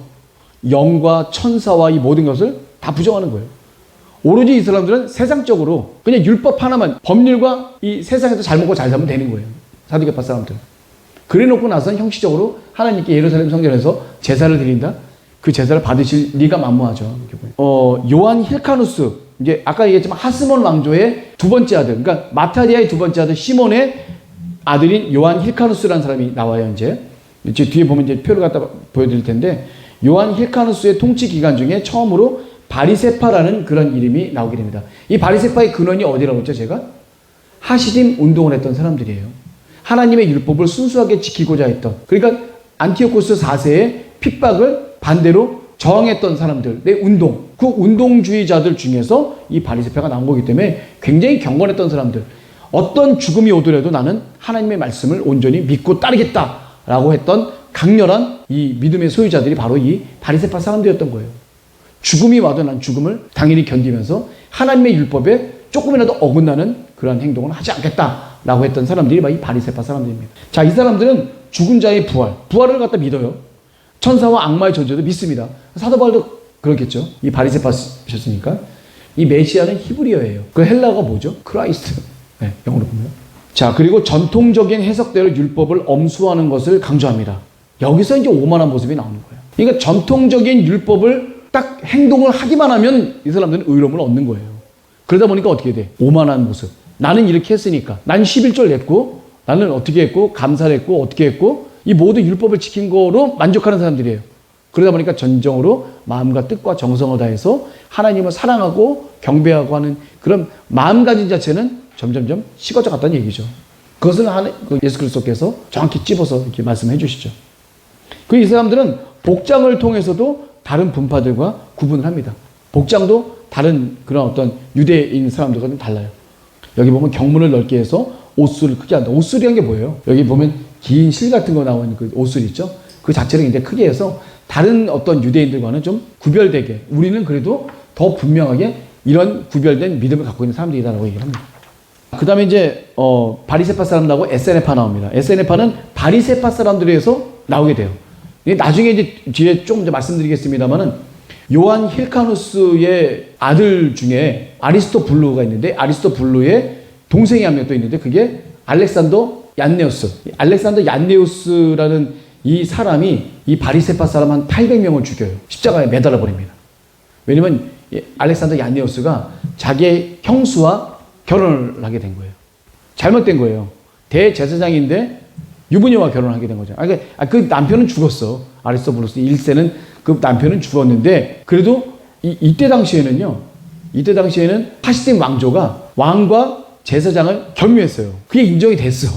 영과 천사와 이 모든 것을 다 부정하는 거예요. 오로지 이 사람들은 세상적으로 그냥 율법 하나만, 법률과 이 세상에서 잘 먹고 잘 살면 되는 거예요. 사두개파 사람들은. 그래 놓고 나서는 형식적으로 하나님께 예루살렘 성전에서 제사를 드린다? 그 제사를 받으실 리가 만무하죠. 요한 힐카누스, 이제 아까 얘기했지만 하스몬 왕조의 두 번째 아들, 그러니까 마타리아의 두 번째 아들 시몬의 아들인 요한 힐카누스라는 사람이 나와요. 이제 뒤에 보면 이제 표를 갖다 보여드릴 텐데, 요한 힐카누스의 통치 기간 중에 처음으로 바리새파라는 그런 이름이 나오게 됩니다. 이 바리새파의 근원이 어디라고 했죠? 제가 하시딤 운동을 했던 사람들이에요. 하나님의 율법을 순수하게 지키고자 했던, 그러니까 안티오코스 4세의 핍박을 반대로 저항했던 사람들의 운동, 그 운동주의자들 중에서 이 바리새파가 나온 거기 때문에 굉장히 경건했던 사람들, 어떤 죽음이 오더라도 나는 하나님의 말씀을 온전히 믿고 따르겠다라고 했던 강렬한 이 믿음의 소유자들이 바로 이 바리새파 사람들이었던 거예요. 죽음이 와도 난 죽음을 당연히 견디면서 하나님의 율법에 조금이라도 어긋나는 그런 행동을 하지 않겠다라고 했던 사람들이 바로 이 바리새파 사람들입니다. 자, 이 사람들은 죽은 자의 부활을 갖다 믿어요. 천사와 악마의 존재도 믿습니다. 사도 바울도 그렇겠죠. 이 바리새파셨으니까. 이 메시아는 히브리어예요. 그 헬라어가 뭐죠? 크라이스트. 네, 영어로 보면. 자, 그리고 전통적인 해석대로 율법을 엄수하는 것을 강조합니다. 여기서 이제 오만한 모습이 나오는 거예요. 그러니까 전통적인 율법을 딱 행동을 하기만 하면 이 사람들은 의로움을 얻는 거예요. 그러다 보니까 어떻게 돼? 오만한 모습. 나는 이렇게 했으니까. 난 11절 냈고, 나는 어떻게 했고, 감사를 했고, 어떻게 했고, 이 모든 율법을 지킨 거로 만족하는 사람들이에요. 그러다 보니까 전정으로 마음과 뜻과 정성을 다해서 하나님을 사랑하고 경배하고 하는 그런 마음가짐 자체는 점점점 식어져 갔다는 얘기죠. 그것을 예수 그리스도께서 정확히 찝어서 이렇게 말씀해 주시죠. 그 이 사람들은 복장을 통해서도 다른 분파들과 구분을 합니다. 복장도 다른 그런 어떤 유대인 사람들과 좀 달라요. 여기 보면 경문을 넓게 해서 옷술을 크게 한다. 옷술이란 게 뭐예요? 여기 보면 긴 실 같은 거 나오는 그 옷술 있죠? 그 자체를 굉장히 크게 해서 다른 어떤 유대인들과는 좀 구별되게, 우리는 그래도 더 분명하게 이런 구별된 믿음을 갖고 있는 사람들이다라고 얘기를 합니다. 그 다음에 이제 바리새파 사람들하고 에세네파 나옵니다. 에세네파는 바리새파 사람들에서 나오게 돼요. 나중에 이제 뒤에 좀 이제 말씀드리겠습니다만은 요한 힐카누스의 아들 중에 아리스토블루가 있는데 아리스토블루의 동생이 한 명 또 있는데 그게 알렉산더 얀네우스. 알렉산더 얀네우스라는 이 사람이 이 바리새파 사람 한 800명을 죽여요. 십자가에 매달아 버립니다. 왜냐면 알렉산더 얀네우스가 자기의 형수와 결혼을 하게 된 거예요. 잘못된 거예요. 대제사장인데 유부녀와 결혼하게 된 거죠. 그 남편은 죽었어. 아리스토블루스 1세는 그 남편은 죽었는데 그래도 이때 당시에는 하시딘 왕조가 왕과 제사장을 겸유했어요. 그게 인정이 됐어.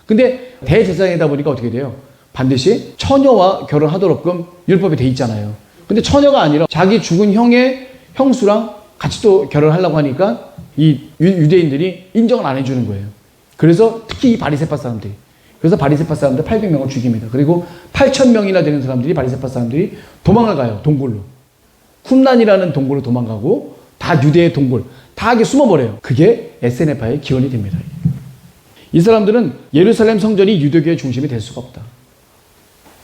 근데 대제사장이다 보니까 어떻게 돼요? 반드시 처녀와 결혼하도록끔 율법에 돼 있잖아요. 근데 처녀가 아니라 자기 죽은 형의 형수랑 같이 또 결혼하려고 하니까 이 유대인들이 인정을 안 해주는 거예요. 그래서 특히 이 바리새파 사람들이 그래서 바리새파 사람들 800명을 죽입니다. 그리고 8,000명이나 되는 사람들이 바리새파 사람들이 도망을 가요. 동굴로. 쿰란이라는 동굴로 도망가고 다 유대의 동굴 다 이게 숨어버려요. 그게 에세네파의 기원이 됩니다. 이 사람들은 예루살렘 성전이 유대교의 중심이 될 수가 없다.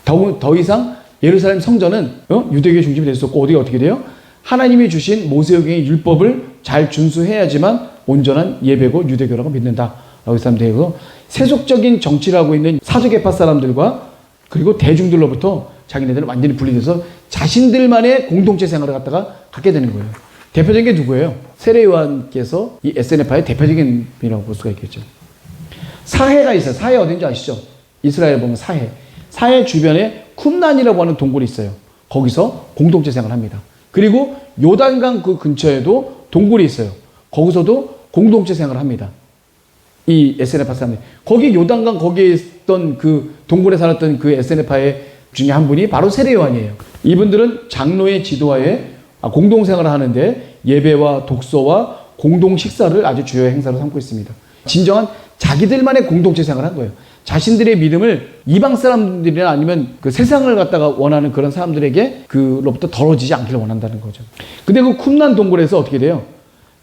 더 이상 예루살렘 성전은 유대교의 중심이 될 수 없고 어떻게 돼요? 하나님이 주신 모세오경의 율법을 잘 준수해야지만 온전한 예배고 유대교라고 믿는다. 라고 이 사람들이 되고 세속적인 정치를 하고 있는 사두개파 사람들과 그리고 대중들로부터 자기네들은 완전히 분리돼서 자신들만의 공동체 생활을 갖게 되는 거예요. 대표적인 게 누구예요? 세례 요한께서 이 에세네파의 대표적인 분이라고 볼 수가 있겠죠. 사해가 있어요. 사해 어딘지 아시죠? 이스라엘 보면 사해. 사해 주변에 쿰란이라고 하는 동굴이 있어요. 거기서 공동체 생활을 합니다. 그리고 요단강 그 근처에도 동굴이 있어요. 거기서도 공동체 생활을 합니다. 이 에세네파 사람들. 거기 요단강 거기에 있던 그 동굴에 살았던 그 에세네파의 중에 한 분이 바로 세례 요한이에요. 이분들은 장로의 지도하에 공동생활을 하는데 예배와 독서와 공동 식사를 아주 주요 행사로 삼고 있습니다. 진정한 자기들만의 공동체 생활을 한 거예요. 자신들의 믿음을 이방 사람들이나 아니면 그 세상을 갖다가 원하는 그런 사람들에게 그로부터 덜어지지 않기를 원한다는 거죠. 근데 그 쿰란 동굴에서 어떻게 돼요?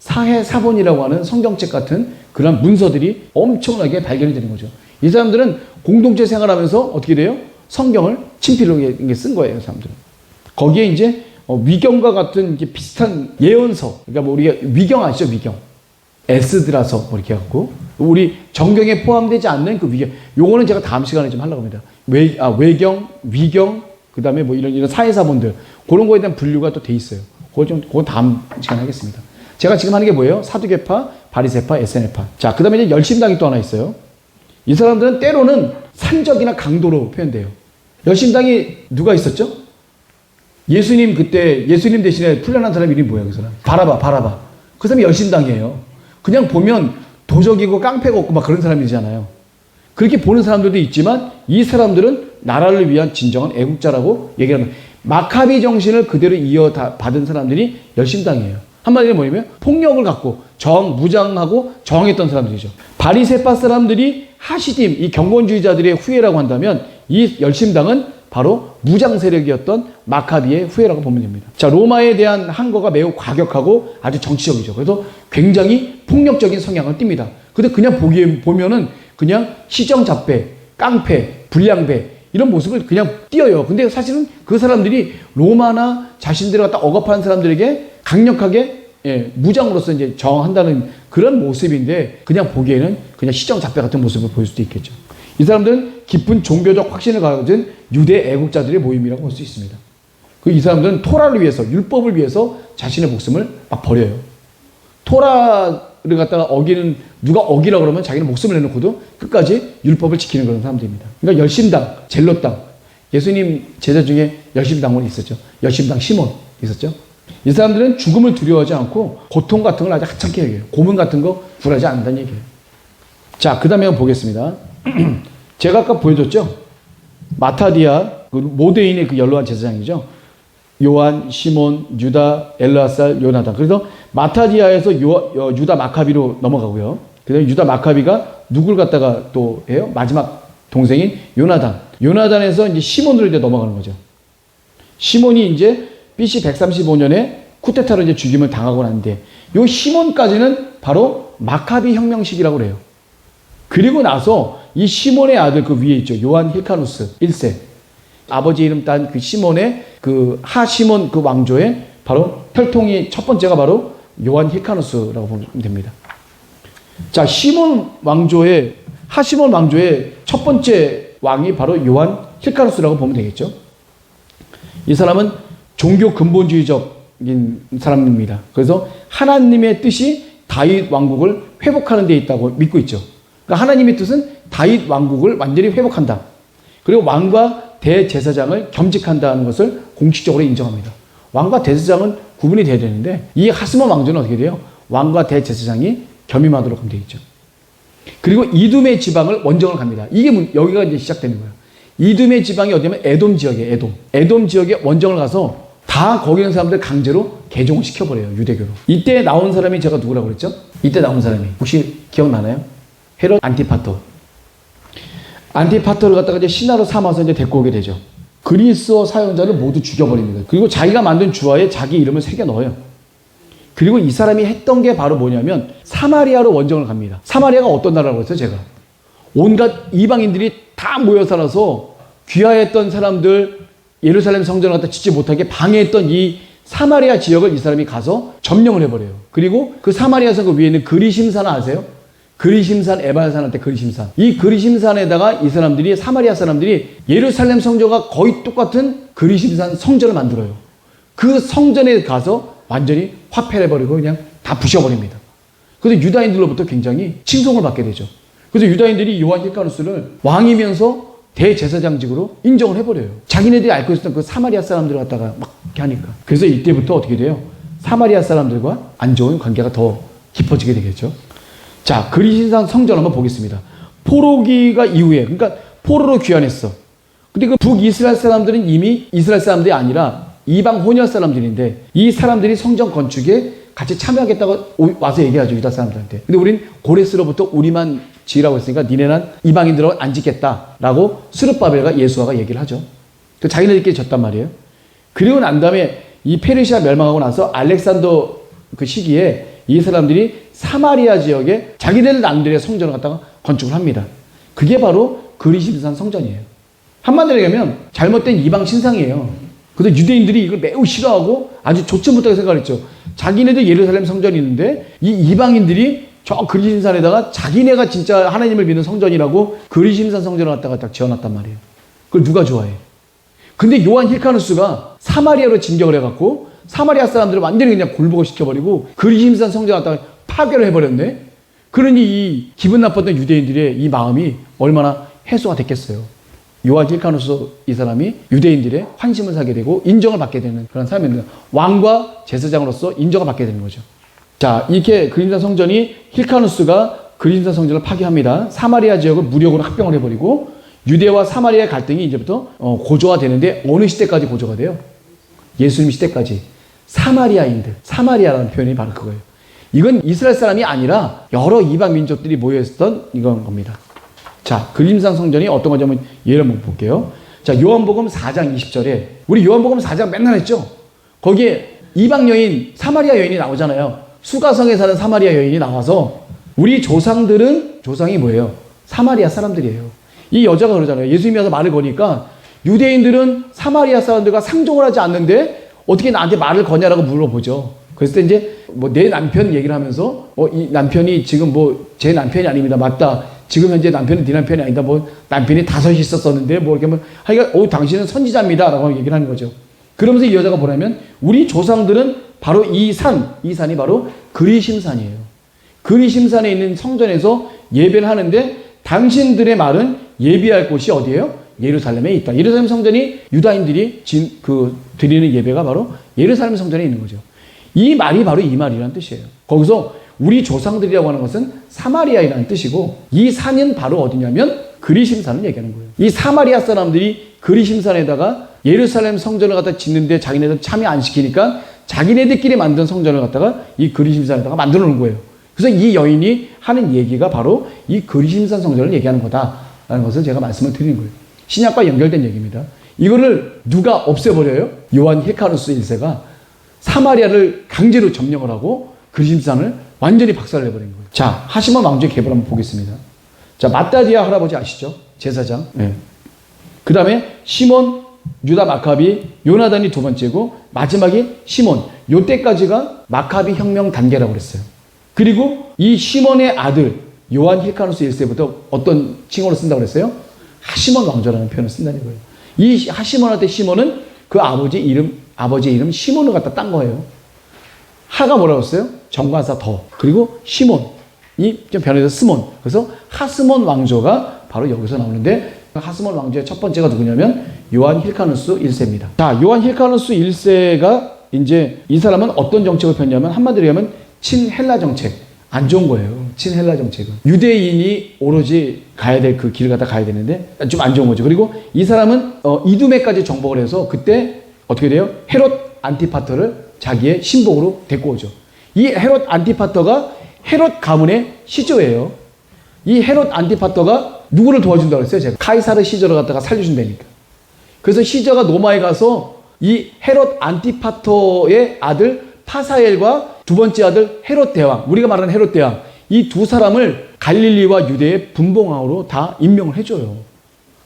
사해사본이라고 하는 성경책 같은 그런 문서들이 엄청나게 발견이 되는 거죠. 이 사람들은 공동체 생활하면서 어떻게 돼요? 성경을 친필로 쓴 거예요, 사람들은. 거기에 이제 위경과 같은 비슷한 예언서, 그러니까 뭐 우리가 위경 아시죠? 위경. 에스드라서 뭐 이렇게 해갖고 우리 정경에 포함되지 않는 그 위경. 요거는 제가 다음 시간에 좀 하려고 합니다. 외경, 위경, 그 다음에 뭐 이런 사회사본들 그런 거에 대한 분류가 또 돼 있어요. 그건 다음 시간에 하겠습니다. 제가 지금 하는 게 뭐예요? 사두개파, 바리새파, 에세네파. 자, 그 다음에 이제 열심당이 또 하나 있어요. 이 사람들은 때로는 산적이나 강도로 표현돼요. 열심당이 누가 있었죠? 예수님 대신에 풀려난 사람 이름이 뭐예요? 그 사람? 바라바. 그 사람이 열심당이에요. 그냥 보면 도적이고 깡패가 없고 막 그런 사람이잖아요. 그렇게 보는 사람들도 있지만 이 사람들은 나라를 위한 진정한 애국자라고 얘기하는 마카비 정신을 그대로 이어받은 사람들이 열심당이에요. 한마디로 뭐냐면 폭력을 갖고 무장하고 저항했던 사람들이죠. 바리새파 사람들이 하시딤, 이 경건주의자들의 후예라고 한다면 이 열심당은 바로 무장 세력이었던 마카비의 후예라고 보면 됩니다. 자, 로마에 대한 항거가 매우 과격하고 아주 정치적이죠. 그래서 굉장히 폭력적인 성향을 띱니다. 근데 그냥 보면은 그냥 시정잡배, 깡패, 불량배 이런 모습을 그냥 띄어요. 근데 사실은 그 사람들이 로마나 자신들을 갖다 억압하는 사람들에게 강력하게 무장으로서 이제 저항한다는 그런 모습인데 그냥 보기에는 그냥 시정잡배 같은 모습을 보일 수도 있겠죠. 이 사람들은 깊은 종교적 확신을 가진 유대 애국자들의 모임이라고 볼 수 있습니다. 이 사람들은 토라를 위해서, 율법을 위해서 자신의 목숨을 막 버려요. 토라를 갖다가 누가 어기라고 그러면 자기는 목숨을 내놓고도 끝까지 율법을 지키는 그런 사람들입니다. 그러니까 열심당, 젤롯당, 예수님 제자 중에 열심당원이 있었죠. 열심당 시몬 있었죠. 이 사람들은 죽음을 두려워하지 않고 고통 같은 걸 아주 하찮게 얘기해요. 고문 같은 거 굴하지 않는다는 얘기예요. 자, 그 다음에 보겠습니다. 제가 아까 보여줬죠? 마타디아, 그 모데인의 그 연로한 제사장이죠. 요한, 시몬, 유다, 엘르아살, 요나단. 그래서 마타디아에서 유다 마카비로 넘어가고요. 그 다음에 유다 마카비가 누굴 갖다가 또 해요? 마지막 동생인 요나단. 요나단에서 이제 시몬으로 이제 넘어가는 거죠. 시몬이 이제 BC 135년에 쿠데타로 이제 죽임을 당하고 났는데, 요 시몬까지는 바로 마카비 혁명 시기라고 그래요. 그리고 나서 이 시몬의 아들 그 위에 있죠. 요한 힐카누스 1세. 아버지 이름 딴 그 시몬의 그 하시몬 그 왕조의 바로 혈통이 첫 번째가 바로 요한 힐카누스라고 보면 됩니다. 자, 시몬 왕조의 하시몬 왕조의 첫 번째 왕이 바로 요한 힐카누스라고 보면 되겠죠. 이 사람은 종교 근본주의적인 사람입니다. 그래서 하나님의 뜻이 다윗 왕국을 회복하는 데 있다고 믿고 있죠. 그러니까 하나님의 뜻은 다윗 왕국을 완전히 회복한다. 그리고 왕과 대제사장을 겸직한다는 것을 공식적으로 인정합니다. 왕과 대제사장은 구분이 돼야 되는데, 이 하스몬 왕조는 어떻게 돼요? 왕과 대제사장이 겸임하도록 하면 되겠죠. 그리고 이둠의 지방을 원정을 갑니다. 이게 여기가 이제 시작되는 거예요. 이둠의 지방이 어디냐면 에돔 지역이에요. 에돔. 에돔 지역에 원정을 가서 다 거기 있는 사람들 강제로 개종을 시켜버려요. 유대교로. 이때 나온 사람이 제가 누구라고 그랬죠? 이때 나온 사람이 혹시 기억나나요? 헤롯 안티파터. 안티파터를 갖다가 이제 신하로 삼아서 이제 데리고 오게 되죠. 그리스어 사용자를 모두 죽여버립니다. 그리고 자기가 만든 주화에 자기 이름을 새겨 넣어요. 그리고 이 사람이 했던 게 바로 뭐냐면 사마리아로 원정을 갑니다. 사마리아가 어떤 나라라고 했어요, 제가? 온갖 이방인들이 다 모여 살아서 귀화했던 사람들, 예루살렘 성전을 갖다 짓지 못하게 방해했던 이 사마리아 지역을 이 사람이 가서 점령을 해버려요. 그리고 그 사마리아성 그 위에 있는 그리심산 아세요? 그리심산, 에발산한테 그리심산. 이 그리심산에다가 이 사람들이, 사마리아 사람들이 예루살렘 성전과 거의 똑같은 그리심산 성전을 만들어요. 그 성전에 가서 완전히 화폐를 해버리고 그냥 다 부셔버립니다. 그래서 유다인들로부터 굉장히 칭송을 받게 되죠. 그래서 유다인들이 요한 힐카누스를 왕이면서 대제사장직으로 인정을 해버려요. 자기네들이 앓고 있었던 그 사마리아 사람들을 갖다가 막 이렇게 하니까. 그래서 이때부터 어떻게 돼요? 사마리아 사람들과 안 좋은 관계가 더 깊어지게 되겠죠. 자, 그리심산 성전 한번 보겠습니다. 포로기가 이후에, 그러니까 포로로 귀환했어. 근데 그 북이스라엘 사람들은 이미 이스라엘 사람들이 아니라 이방 혼혈 사람들인데, 이 사람들이 성전 건축에 같이 참여하겠다고 와서 얘기하죠, 유다 사람들한테. 근데 우린 고레스로부터 우리만 지으라고 했으니까 니네는 이방인들하고 안 짓겠다라고 스룹바벨과 예수아가 얘기를 하죠. 그 자기네들끼리 졌단 말이에요. 그리고 난 다음에 이 페르시아 멸망하고 나서 알렉산더 그 시기에 이 사람들이 사마리아 지역에 자기네들 남들의 성전을 갖다가 건축을 합니다. 그게 바로 그리심산 성전이에요. 한마디로 얘기하면 잘못된 이방 신상이에요. 그래서 유대인들이 이걸 매우 싫어하고 아주 좋지 못하게 생각했죠. 자기네들 예루살렘 성전이 있는데 이 이방인들이 저 그리심산에다가 자기네가 진짜 하나님을 믿는 성전이라고 그리심산 성전을 갖다가 딱 지어놨단 말이에요. 그걸 누가 좋아해? 근데 요한 힐카누스가 사마리아로 진격을 해갖고 사마리아 사람들을 완전히 그냥 굴복을 시켜버리고 그리심산 성전 갖다가 파괴를 해버렸네. 그러니 이 기분 나빴던 유대인들의 이 마음이 얼마나 해소가 됐겠어요. 요한 힐카누스 이 사람이 유대인들의 환심을 사게 되고 인정을 받게 되는 그런 사람입니다. 왕과 제사장으로서 인정을 받게 되는 거죠. 자, 이렇게 그리심산 성전이 힐카누스가 그리심산 성전을 파괴합니다. 사마리아 지역을 무력으로 합병을 해버리고 유대와 사마리아의 갈등이 이제부터 고조가 되는데 어느 시대까지 고조가 돼요? 예수님 시대까지. 사마리아인들, 사마리아라는 표현이 바로 그거예요. 이건 이스라엘 사람이 아니라 여러 이방 민족들이 모여있었던 이건 겁니다. 자, 그리심산 성전이 어떤 건지 한번 예를 한번 볼게요. 자, 요한복음 4장 20절에 우리 요한복음 4장 맨날 했죠. 거기에 이방 여인, 사마리아 여인이 나오잖아요. 수가성에 사는 사마리아 여인이 나와서 우리 조상이 뭐예요? 사마리아 사람들이에요. 이 여자가 그러잖아요. 예수님이 와서 말을 거니까 유대인들은 사마리아 사람들과 상종을 하지 않는데 어떻게 나한테 말을 거냐라고 물어보죠. 그랬을 때 이제 뭐 내 남편 얘기를 하면서 이 남편이 지금 뭐 제 남편이 아닙니다. 맞다. 지금 현재 남편은 네 남편이 아니다. 뭐 남편이 5이 있었었는데 뭐 이렇게 하면 하여간 당신은 선지자입니다. 라고 얘기를 하는 거죠. 그러면서 이 여자가 뭐냐면 우리 조상들은 바로 이 산이 바로 그리심산이에요. 그리심산에 있는 성전에서 예배를 하는데 당신들의 말은 예배할 곳이 어디예요? 예루살렘에 있다. 예루살렘 성전이 유다인들이 드리는 예배가 바로 예루살렘 성전에 있는 거죠. 이 말이 바로 이 말이라는 뜻이에요. 거기서 우리 조상들이라고 하는 것은 사마리아이라는 뜻이고 이 산은 바로 어디냐면 그리심산을 얘기하는 거예요. 이 사마리아 사람들이 그리심산에다가 예루살렘 성전을 갖다 짓는데 자기네들 참여 안 시키니까 자기네들끼리 만든 성전을 갖다가 이 그리심산에다가 만들어 놓은 거예요. 그래서 이 여인이 하는 얘기가 바로 이 그리심산 성전을 얘기하는 거다라는 것을 제가 말씀을 드리는 거예요. 신약과 연결된 얘기입니다. 이거를 누가 없애버려요? 요한 힐카누스 1세가 사마리아를 강제로 점령을 하고 그리심산을 완전히 박살을 내버린 거예요. 자, 하시몬 왕조의 계보를 한번 보겠습니다. 자, 마따디아 할아버지 아시죠? 제사장. 네. 그 다음에 시몬, 유다 마카비, 요나단이 두 번째고 마지막이 시몬. 요때까지가 마카비 혁명 단계라고 그랬어요. 그리고 이 시몬의 아들 요한 힐카누스 1세부터 어떤 칭호를 쓴다고 그랬어요? 하시몬 왕조라는 표현을 쓴다는 거예요. 이 하시몬한테 시몬은 그 아버지의 이름 시몬을 갖다 딴 거예요. 하가 뭐라고 했어요? 정관사 더. 그리고 시몬이 좀 변해서 스몬. 그래서 하스몬 왕조가 바로 여기서 나오는데 하스몬 왕조의 첫 번째가 누구냐면 요한 힐카누스 1세입니다. 자, 요한 힐카누스 1세가 이제 이 사람은 어떤 정책을 폈냐면 한마디로 하면 친헬라 정책. 안 좋은 거예요. 친헬라 정책은. 유대인이 오로지 가야 될 그 길을 갖다 가야 되는데 좀 안 좋은 거죠. 그리고 이 사람은 이두메까지 정복을 해서 그때 어떻게 돼요? 헤롯 안티파터를 자기의 신복으로 데리고 오죠. 이 헤롯 안티파터가 헤롯 가문의 시조예요. 이 헤롯 안티파터가 누구를 도와준다고 했어요? 제가 카이사르 시저를 갖다가 살려준다니까. 그래서 시저가 로마에 가서 이 헤롯 안티파터의 아들 파사엘과 두 번째 아들 헤롯 대왕, 우리가 말하는 헤롯 대왕, 이 두 사람을 갈릴리와 유대의 분봉왕으로 다 임명을 해줘요.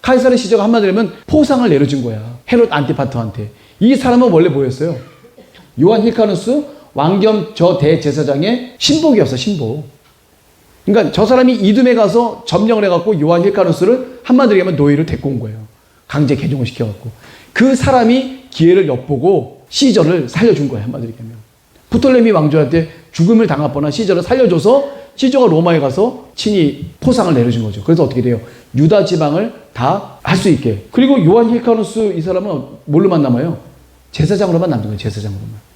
카이사르 시저가 한마디로 하면 포상을 내려준 거야. 헤롯 안티파터한테. 이 사람은 원래 뭐였어요? 요한 힐카누스 왕겸 저 대제사장의 신복이었어, 신복. 그러니까 저 사람이 이둠에 가서 점령을 해갖고 요한 힐카누스를 한마디로 하면 노예로 데리고 온 거예요. 강제 개종을 시켜갖고. 그 사람이 기회를 엿보고 시저를 살려준 거예요, 한마디로 하면. 프톨레미 왕조한테 죽음을 당했거나 시저를 살려줘서 시저가 로마에 가서 친히 포상을 내려준 거죠. 그래서 어떻게 돼요? 유다 지방을 다 할 수 있게. 그리고 요한 힐카누스 이 사람은 뭘로만 남아요? 제사장으로만 남는 거예요, 제사장으로만.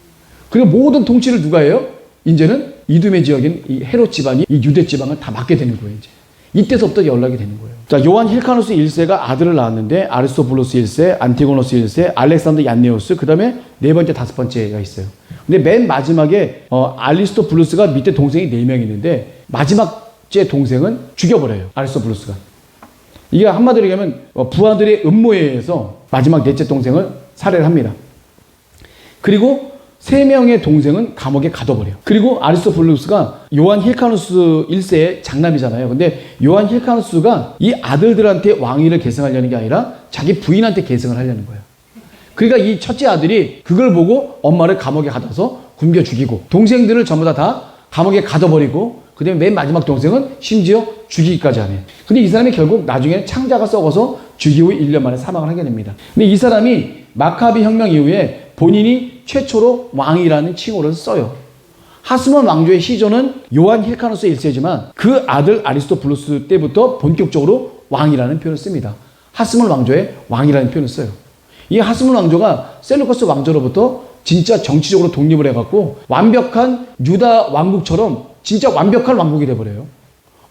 그리고 모든 통치를 누가 해요? 이제는 이두메 지역인 이 헤롯 집안이 이 유대 지방을 다 맡게 되는 거예요, 이제. 이때서부터 연락이 되는 거예요. 자, 요한 힐카누스 1세가 아들을 낳았는데 아리스토블루스 1세, 안티고노스 1세, 알렉산더 얀네우스, 그 다음에 네 번째, 다섯 번째가 있어요. 근데 맨 마지막에 아리스토블루스가 밑에 동생이 4명 있는데 마지막 째 동생은 죽여버려요, 아리스토블루스가. 이게 한마디로 얘기하면 부하들의 음모에 의해서 마지막 넷째 동생을 살해를 합니다. 그리고 3명의 동생은 감옥에 가둬버려요. 그리고 아리스토블루스가 요한 힐카누스 1세의 장남이잖아요. 근데 요한 힐카누스가 이 아들들한테 왕위를 계승하려는 게 아니라 자기 부인한테 계승을 하려는 거예요. 그러니까 이 첫째 아들이 그걸 보고 엄마를 감옥에 가둬서 굶겨 죽이고 동생들을 전부 다 감옥에 가둬버리고 그 다음에 맨 마지막 동생은 심지어 죽이기까지 하네요. 근데 이 사람이 결국 나중에 창자가 썩어서 죽이 후 1년 만에 사망을 하게 됩니다. 근데 이 사람이 마카비 혁명 이후에 본인이 최초로 왕이라는 칭호를 써요. 하스몬 왕조의 시조는 요한 힐카누스 1세지만 그 아들 아리스토블루스 때부터 본격적으로 왕이라는 표현을 씁니다. 하스몬 왕조의 왕이라는 표현을 써요. 이 하스몬 왕조가 셀루커스 왕조로부터 진짜 정치적으로 독립을 해갖고 완벽한 유다 왕국처럼 진짜 완벽한 왕국이 돼버려요.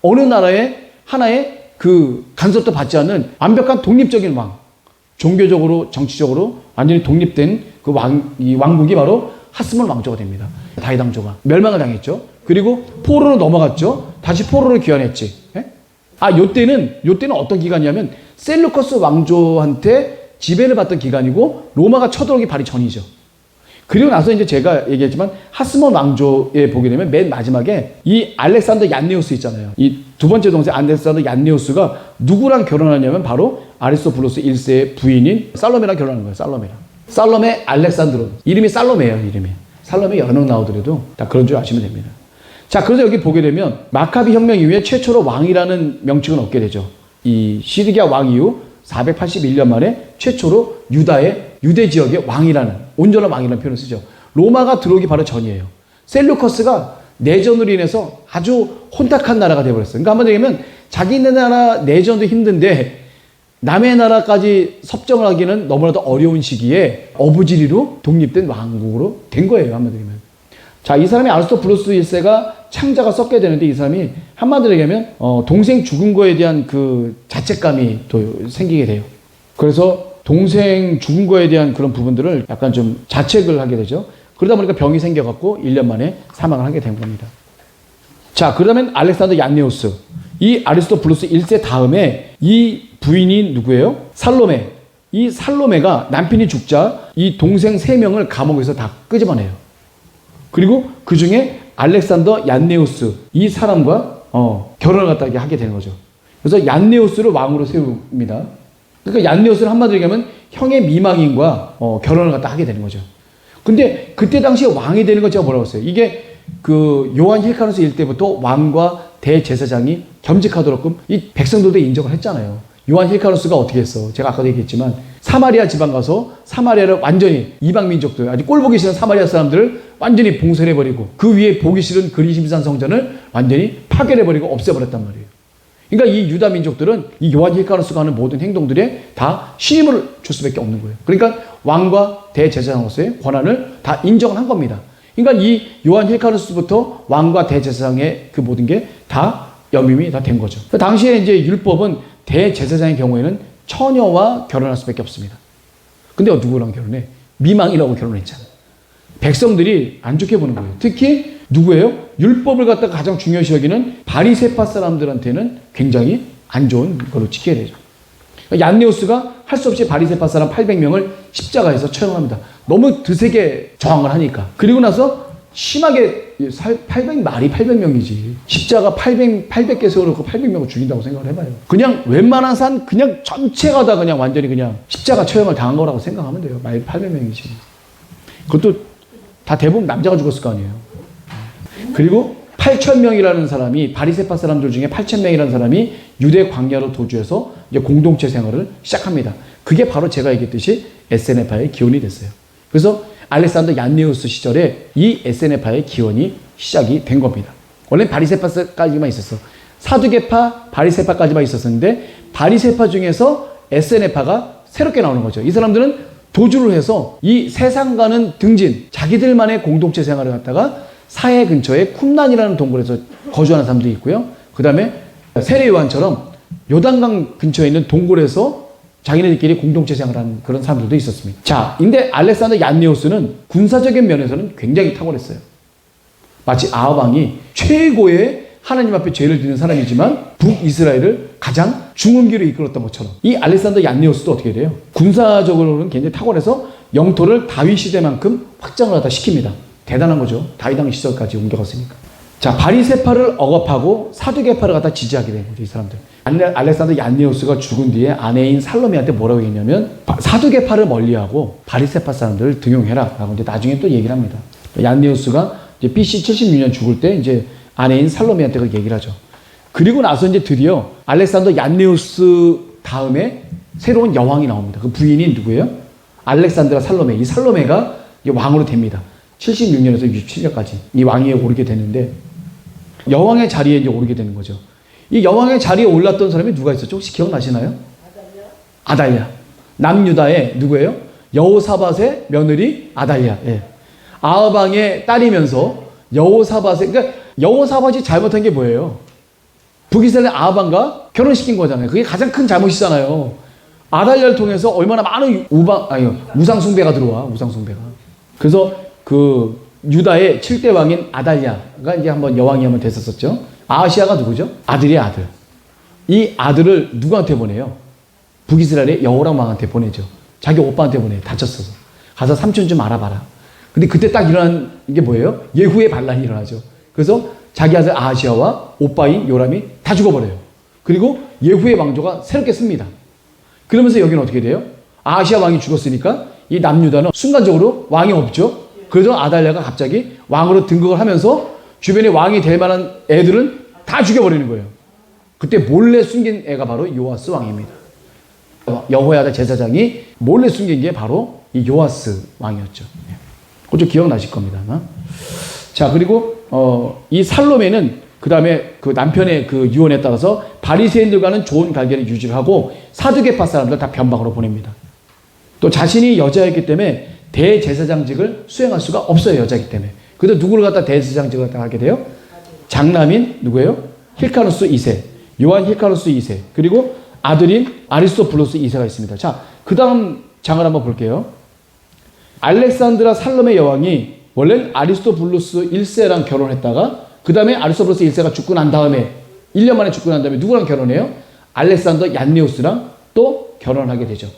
어느 나라의 하나의 그 간섭도 받지 않는 완벽한 독립적인 왕. 종교적으로, 정치적으로 완전히 독립된 그 이 왕국이 바로 하스몬 왕조가 됩니다. 다윗 왕조가 멸망을 당했죠. 그리고 포로로 넘어갔죠. 다시 포로로 귀환했지. 예? 요때는 어떤 기간이냐면 셀루커스 왕조한테 지배를 받던 기간이고 로마가 쳐들어오기 바로 전이죠. 그리고 나서 이제 제가 얘기했지만 하스몬 왕조에 보게 되면 맨 마지막에 이 알렉산더 얀네우스 있잖아요. 이 두 번째 동생 알렉산더 얀네우스가 누구랑 결혼하냐면 바로 아리스토블루스 1세의 부인인 살로메랑 결혼하는 거예요. 살로메 알렉산드론. 이름이 살로메예요, 이름이. 살로메 여러 명 나오더라도 다 그런 줄 아시면 됩니다. 자, 그래서 여기 보게 되면 마카비 혁명 이후에 최초로 왕이라는 명칭을 얻게 되죠. 이 시드기야 왕 이후 481년 만에 최초로 유대 지역의 왕이라는, 온전한 왕이라는 표현을 쓰죠. 로마가 들어오기 바로 전이에요. 셀루커스가 내전으로 인해서 아주 혼탁한 나라가 되어버렸어요. 그러니까 한마디로 얘기하면 자기네 나라 내전도 힘든데 남의 나라까지 섭정을 하기는 너무나도 어려운 시기에 어부지리로 독립된 왕국으로 된 거예요, 한마디로 얘기하면. 자, 이 사람이 아리스토블루스 1세가 창자가 썩게 되는데 이 사람이 한마디로 얘기하면 동생 죽은 거에 대한 그 자책감이 또 생기게 돼요. 그래서 동생 죽은 거에 대한 그런 부분들을 약간 좀 자책을 하게 되죠. 그러다 보니까 병이 생겨갖고 1년 만에 사망을 하게 된 겁니다. 자, 그러면 알렉산더 얀네우스. 이 아리스토블루스 1세 다음에 이 부인이 누구예요? 살로메. 이 살로메가 남편이 죽자 이 동생 3명을 감옥에서 다 끄집어내요. 그리고 그 중에 알렉산더 얀네우스 이 사람과 결혼을 갖다 하게 되는 거죠. 그래서 얀네우스를 왕으로 세웁니다. 그러니까 얀네우스는 한마디로 얘기하면 형의 미망인과 결혼을 갖다 하게 되는 거죠. 근데 그때 당시에 왕이 되는 건 제가 뭐라고 했어요? 이게 그 요한 힐카누스 일때부터 왕과 대제사장이 겸직하도록 이 백성들도 인정을 했잖아요. 요한 힐카누스가 어떻게 했어? 제가 아까도 얘기했지만 사마리아 지방 가서 사마리아를 완전히 이방 민족들 아주 꼴보기 싫은 사마리아 사람들을 완전히 봉쇄해버리고 그 위에 보기 싫은 그리심산 성전을 완전히 파괴해버리고 없애버렸단 말이에요. 그러니까 이 유다 민족들은 이 요한 힐카누스가 하는 모든 행동들에 다 신임을 줄 수밖에 없는 거예요. 그러니까 왕과 대제사장으로서의 권한을 다 인정을 한 겁니다. 그러니까 이 요한 힐카누스부터 왕과 대제사장의 그 모든 게 다 영임이 다 된 거죠. 당시에 이제 율법은 대제사장의 경우에는 처녀와 결혼할 수밖에 없습니다. 근데 누구랑 결혼해? 미망이라고 결혼했잖아요. 백성들이 안 좋게 보는 거예요. 특히 누구예요? 율법을 갖다가 가장 중요시 여기는 바리새파 사람들한테는 굉장히 안 좋은 걸로 지켜야 되죠. 얀네우스가 할 수 없이 바리새파 사람 800명을 십자가에서 처형합니다. 너무 드세게 저항을 하니까. 그리고 나서 심하게 800말이 800명이지. 십자가 800개 세워놓고 800명을 죽인다고 생각을 해봐요. 그냥 웬만한 산 그냥 전체가 다 그냥 완전히 그냥 십자가 처형을 당한 거라고 생각하면 돼요. 말 800명이지. 그것도 다 대부분 남자가 죽었을 거 아니에요. 그리고 8,000명이라는 사람이 바리새파 사람들 중에 8,000명이라는 사람이 유대 광야로 도주해서 이제 공동체 생활을 시작합니다. 그게 바로 제가 얘기했듯이 에세네파의 기원이 됐어요. 그래서 알렉산더 얀네우스 시절에 이 에세네파의 기원이 시작이 된 겁니다. 원래 바리새파까지만 있었어. 사두개파, 바리새파까지만 있었는데 바리새파 중에서 에세네파가 새롭게 나오는 거죠. 이 사람들은 도주를 해서 이 세상과는 등진 자기들만의 공동체 생활을 갖다가 사해 근처에 쿰란이라는 동굴에서 거주하는 사람도 있고요. 그 다음에 세례요한처럼 요단강 근처에 있는 동굴에서 자기네들끼리 공동체 생활하는 그런 사람들도 있었습니다. 자, 근데 알렉산더 얀네우스는 군사적인 면에서는 굉장히 탁월했어요. 마치 아합 왕이 최고의 하나님 앞에 죄를 짓는 사람이지만 북이스라엘을 가장 죽은 길로 이끌었던 것처럼 이 알렉산더 얀네우스도 어떻게 돼요? 군사적으로는 굉장히 탁월해서 영토를 다윗 시대만큼 확장을 하다 시킵니다. 대단한 거죠. 다윗 왕 시절까지 옮겨갔으니까. 자, 바리새파를 억압하고 사두개파를 갖다 지지하게 된 거죠, 이 사람들. 알렉산더 얀네우스가 죽은 뒤에 아내인 살로메한테 뭐라고 했냐면 사두개파를 멀리하고 바리새파 사람들을 등용해라 라고 이제 나중에 또 얘기를 합니다. 얀네우스가 이제 BC 76년 죽을 때 이제 아내인 살로메한테 그 얘기를 하죠. 그리고 나서 이제 드디어 알렉산더 얀네우스 다음에 새로운 여왕이 나옵니다. 그 부인이 누구예요? 알렉산드라 살로메. 이 살로메가 왕으로 됩니다. 76년에서 67년까지 이 왕위에 오르게 되는데 여왕의 자리에 이제 오르게 되는 거죠. 이 여왕의 자리에 올랐던 사람이 누가 있었죠? 혹시 기억나시나요? 아달랴. 남유다의 누구예요? 여호사밧의 며느리 아달랴. 예. 아합 왕의 딸이면서 여호사밧의 그러니까 여호사밧이 잘못한 게 뭐예요? 북이스라엘 아합 왕과 결혼시킨 거잖아요. 그게 가장 큰 잘못이잖아요. 아달랴를 통해서 얼마나 많은 우상숭배가 들어와. 우상숭배가. 그래서 그 유다의 7대 왕인 아달랴가 이제 한번 여왕이 한번 됐었죠. 아하시아가 누구죠? 아들의 아들. 이 아들을 누구한테 보내요? 북이스라엘의 여호람 왕한테 보내죠. 자기 오빠한테 보내요. 다쳤어서. 가서 삼촌 좀 알아봐라. 근데 그때 딱 일어난 게 뭐예요? 예후의 반란이 일어나죠. 그래서 자기 아들 아하시아와 오빠인 요람이 다 죽어버려요. 그리고 예후의 왕조가 새롭게 씁니다. 그러면서 여기는 어떻게 돼요? 아하시아 왕이 죽었으니까 이 남유다는 순간적으로 왕이 없죠. 그래서 아달랴가 갑자기 왕으로 등극을 하면서 주변에 왕이 될 만한 애들은 다 죽여버리는 거예요. 그때 몰래 숨긴 애가 바로 요아스 왕입니다. 여호야다 제사장이 몰래 숨긴 게 바로 이 요아스 왕이었죠. 그것도 기억나실 겁니다. 자, 그리고 이 살로메는 그 다음에 그 남편의 그 유언에 따라서 바리새인들과는 좋은 관계를 유지하고 사두개파 사람들 다 변방으로 보냅니다. 또 자신이 여자였기 때문에 대제사장직을 수행할 수가 없어요. 여자이기 때문에. 그래서 누구를 갖다 대제사장직을 갖다 하게 돼요? 장남인 누구예요? 힐카누스 2세, 요한 힐카누스 2세, 그리고 아들인 아리스토블루스 2세가 있습니다. 자, 그 다음 장을 한번 볼게요. 알렉산드라 살롬의 여왕이 원래는 아리스토블루스 1세랑 결혼했다가 그 다음에 아리스토블루스 1세가 죽고 난 다음에 1년 만에 죽고 난 다음에 누구랑 결혼해요? 알렉산더 얀네우스랑 또 결혼하게 되죠.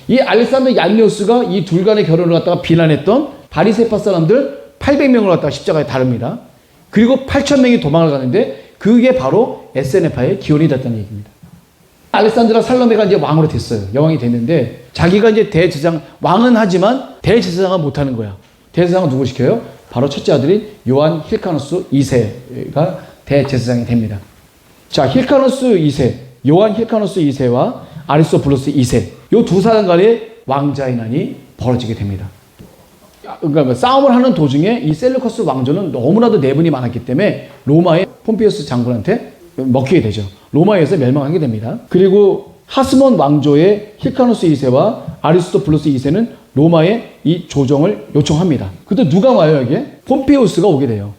이 알렉산더 얀네우스가 이 둘 간의 결혼을 갖다가 비난했던 바리세파 사람들 800명을 갖다가 십자가에 다릅니다. 그리고 8,000명이 도망을 가는데 그게 바로 에세네파의 기원이 됐다는 얘기입니다. 알렉산드라 살로메가 이제 왕으로 됐어요. 여왕이 됐는데 자기가 이제 대제사장, 왕은 하지만 대제사장은 못하는 거야. 대제사장은 누구 시켜요? 바로 첫째 아들인 요한 힐카누스 2세가 대제사장이 됩니다. 자, 힐카누스 2세, 요한 힐카누스 2세와 아리스토블루스 2세, 요 두 사람 간의 왕자의 난이 벌어지게 됩니다. 그러니까 싸움을 하는 도중에 이 셀루커스 왕조는 너무나도 내분이 많았기 때문에 로마의 폼피우스 장군한테 먹히게 되죠. 로마에서 멸망하게 됩니다. 그리고 하스몬 왕조의 힐카누스 2세와 아리스토블루스 2세는 로마의 이 조정을 요청합니다. 근데 누가 와요, 여기에? 폼피우스가 오게 돼요.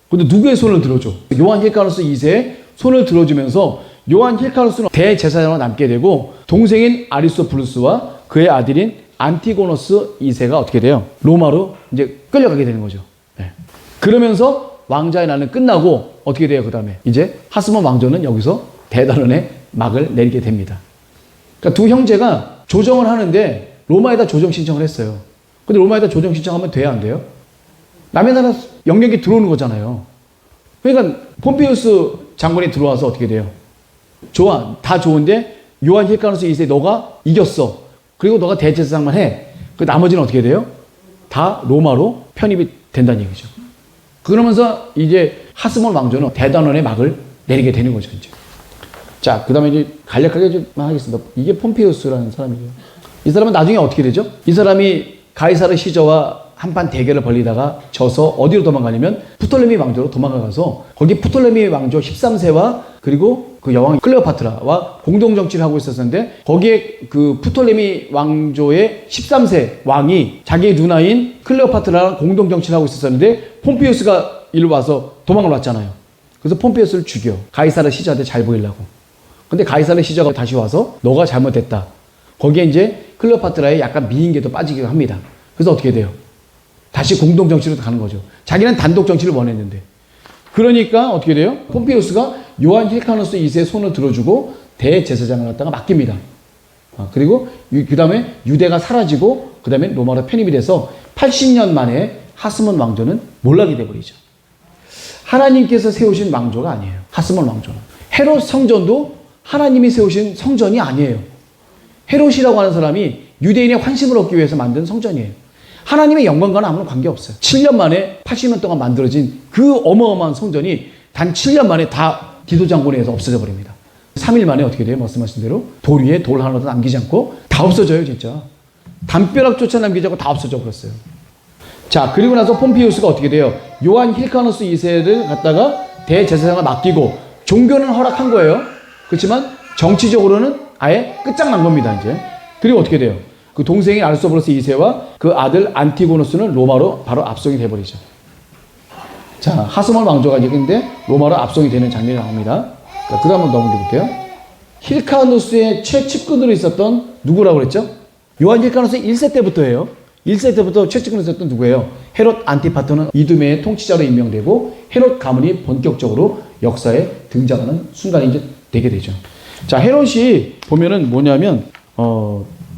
근데 누구의 손을 들어줘? 요한 힐카누스 2세의 손을 들어주면서 요한 힐카누스는 대제사장으로 남게 되고 동생인 아리스토블루스와 그의 아들인 안티고노스 2세가 어떻게 돼요? 로마로 이제 끌려가게 되는 거죠. 네. 그러면서 왕자의 날은 끝나고 어떻게 돼요? 그 다음에 이제 하스몬 왕조는 여기서 대단원의 막을 내리게 됩니다. 그러니까 두 형제가 조정을 하는데 로마에다 조정 신청을 했어요. 근데 로마에다 조정 신청하면 돼야 안 돼요? 남의 나라 영역이 들어오는 거잖아요. 그러니까 폼피우스 장군이 들어와서 어떻게 돼요? 좋아, 다 좋은데 요한 힐카누스 2세 너가 이겼어. 그리고 너가 대제사장만 해. 그 나머지는 어떻게 돼요? 다 로마로 편입이 된다는 얘기죠. 그러면서 이제 하스몬 왕조는 대단원의 막을 내리게 되는 거죠, 이제. 자, 그 다음에 이제 간략하게 좀 하겠습니다. 이게 폼피우스라는 사람이에요. 이 사람은 나중에 어떻게 되죠? 이 사람이 가이사르 시저와 한판 대결을 벌리다가 져서 어디로 도망가냐면 프톨레미 왕조로 도망가서 거기 프톨레미 왕조 13세와 그리고 그 여왕 클레오파트라와 공동 정치를 하고 있었는데 거기에 그 프톨레미 왕조의 13세 왕이 자기의 누나인 클레오파트라랑 공동 정치를 하고 있었는데 폼피우스가 일로 와서 도망을 왔잖아요. 그래서 폼피우스를 죽여. 가이사르 시저한테 잘 보이려고. 근데 가이사르 시저가 다시 와서 너가 잘못됐다. 거기에 이제 클레오파트라의 약간 미인계도 빠지기도 합니다. 그래서 어떻게 돼요? 다시 공동 정치로 가는 거죠. 자기는 단독 정치를 원했는데. 그러니까 어떻게 돼요? 폼피우스가 요한 힐카누스 2세의 손을 들어주고 대제사장을 갖다가 맡깁니다. 그리고 그 다음에 유대가 사라지고 그 다음에 로마로 편입이 돼서 80년 만에 하스몬 왕조는 몰락이 돼버리죠. 하나님께서 세우신 왕조가 아니에요. 하스몬 왕조는. 헤롯 성전도 하나님이 세우신 성전이 아니에요. 헤롯이라고 하는 사람이 유대인의 환심을 얻기 위해서 만든 성전이에요. 하나님의 영광과는 아무런 관계없어요. 7년 만에 80년 동안 만들어진 그 어마어마한 성전이 단 7년 만에 다 디도 장군에 의해서 없어져 버립니다. 3일 만에 어떻게 돼요? 말씀하신 대로 돌 위에 돌 하나도 남기지 않고 다 없어져요, 진짜. 담벼락조차 남기지 않고 다 없어져 버렸어요. 자, 그리고 나서 폼피우스가 어떻게 돼요? 요한 힐카누스 2세를 갖다가 대제사장을 맡기고 종교는 허락한 거예요. 그렇지만 정치적으로는 아예 끝장난 겁니다, 이제. 그리고 어떻게 돼요? 그 동생인 아리스토블루스 2세와 그 아들 안티고노스는 로마로 바로 압송이 돼버리죠. 자, 하스몬 왕조가 이제 근데 로마로 압송이 되는 장면이 나옵니다. 그 다음 한번 넘겨볼게요. 힐카누스의 최측근으로 있었던 누구라고 그랬죠? 요한 힐카누스 1세 때부터예요. 1세 때부터 최측근으로 있었던 누구예요? 헤롯 안티파터는 이두메의 통치자로 임명되고 헤롯 가문이 본격적으로 역사에 등장하는 순간이 이제 되게 되죠. 자, 헤롯이 보면은 뭐냐면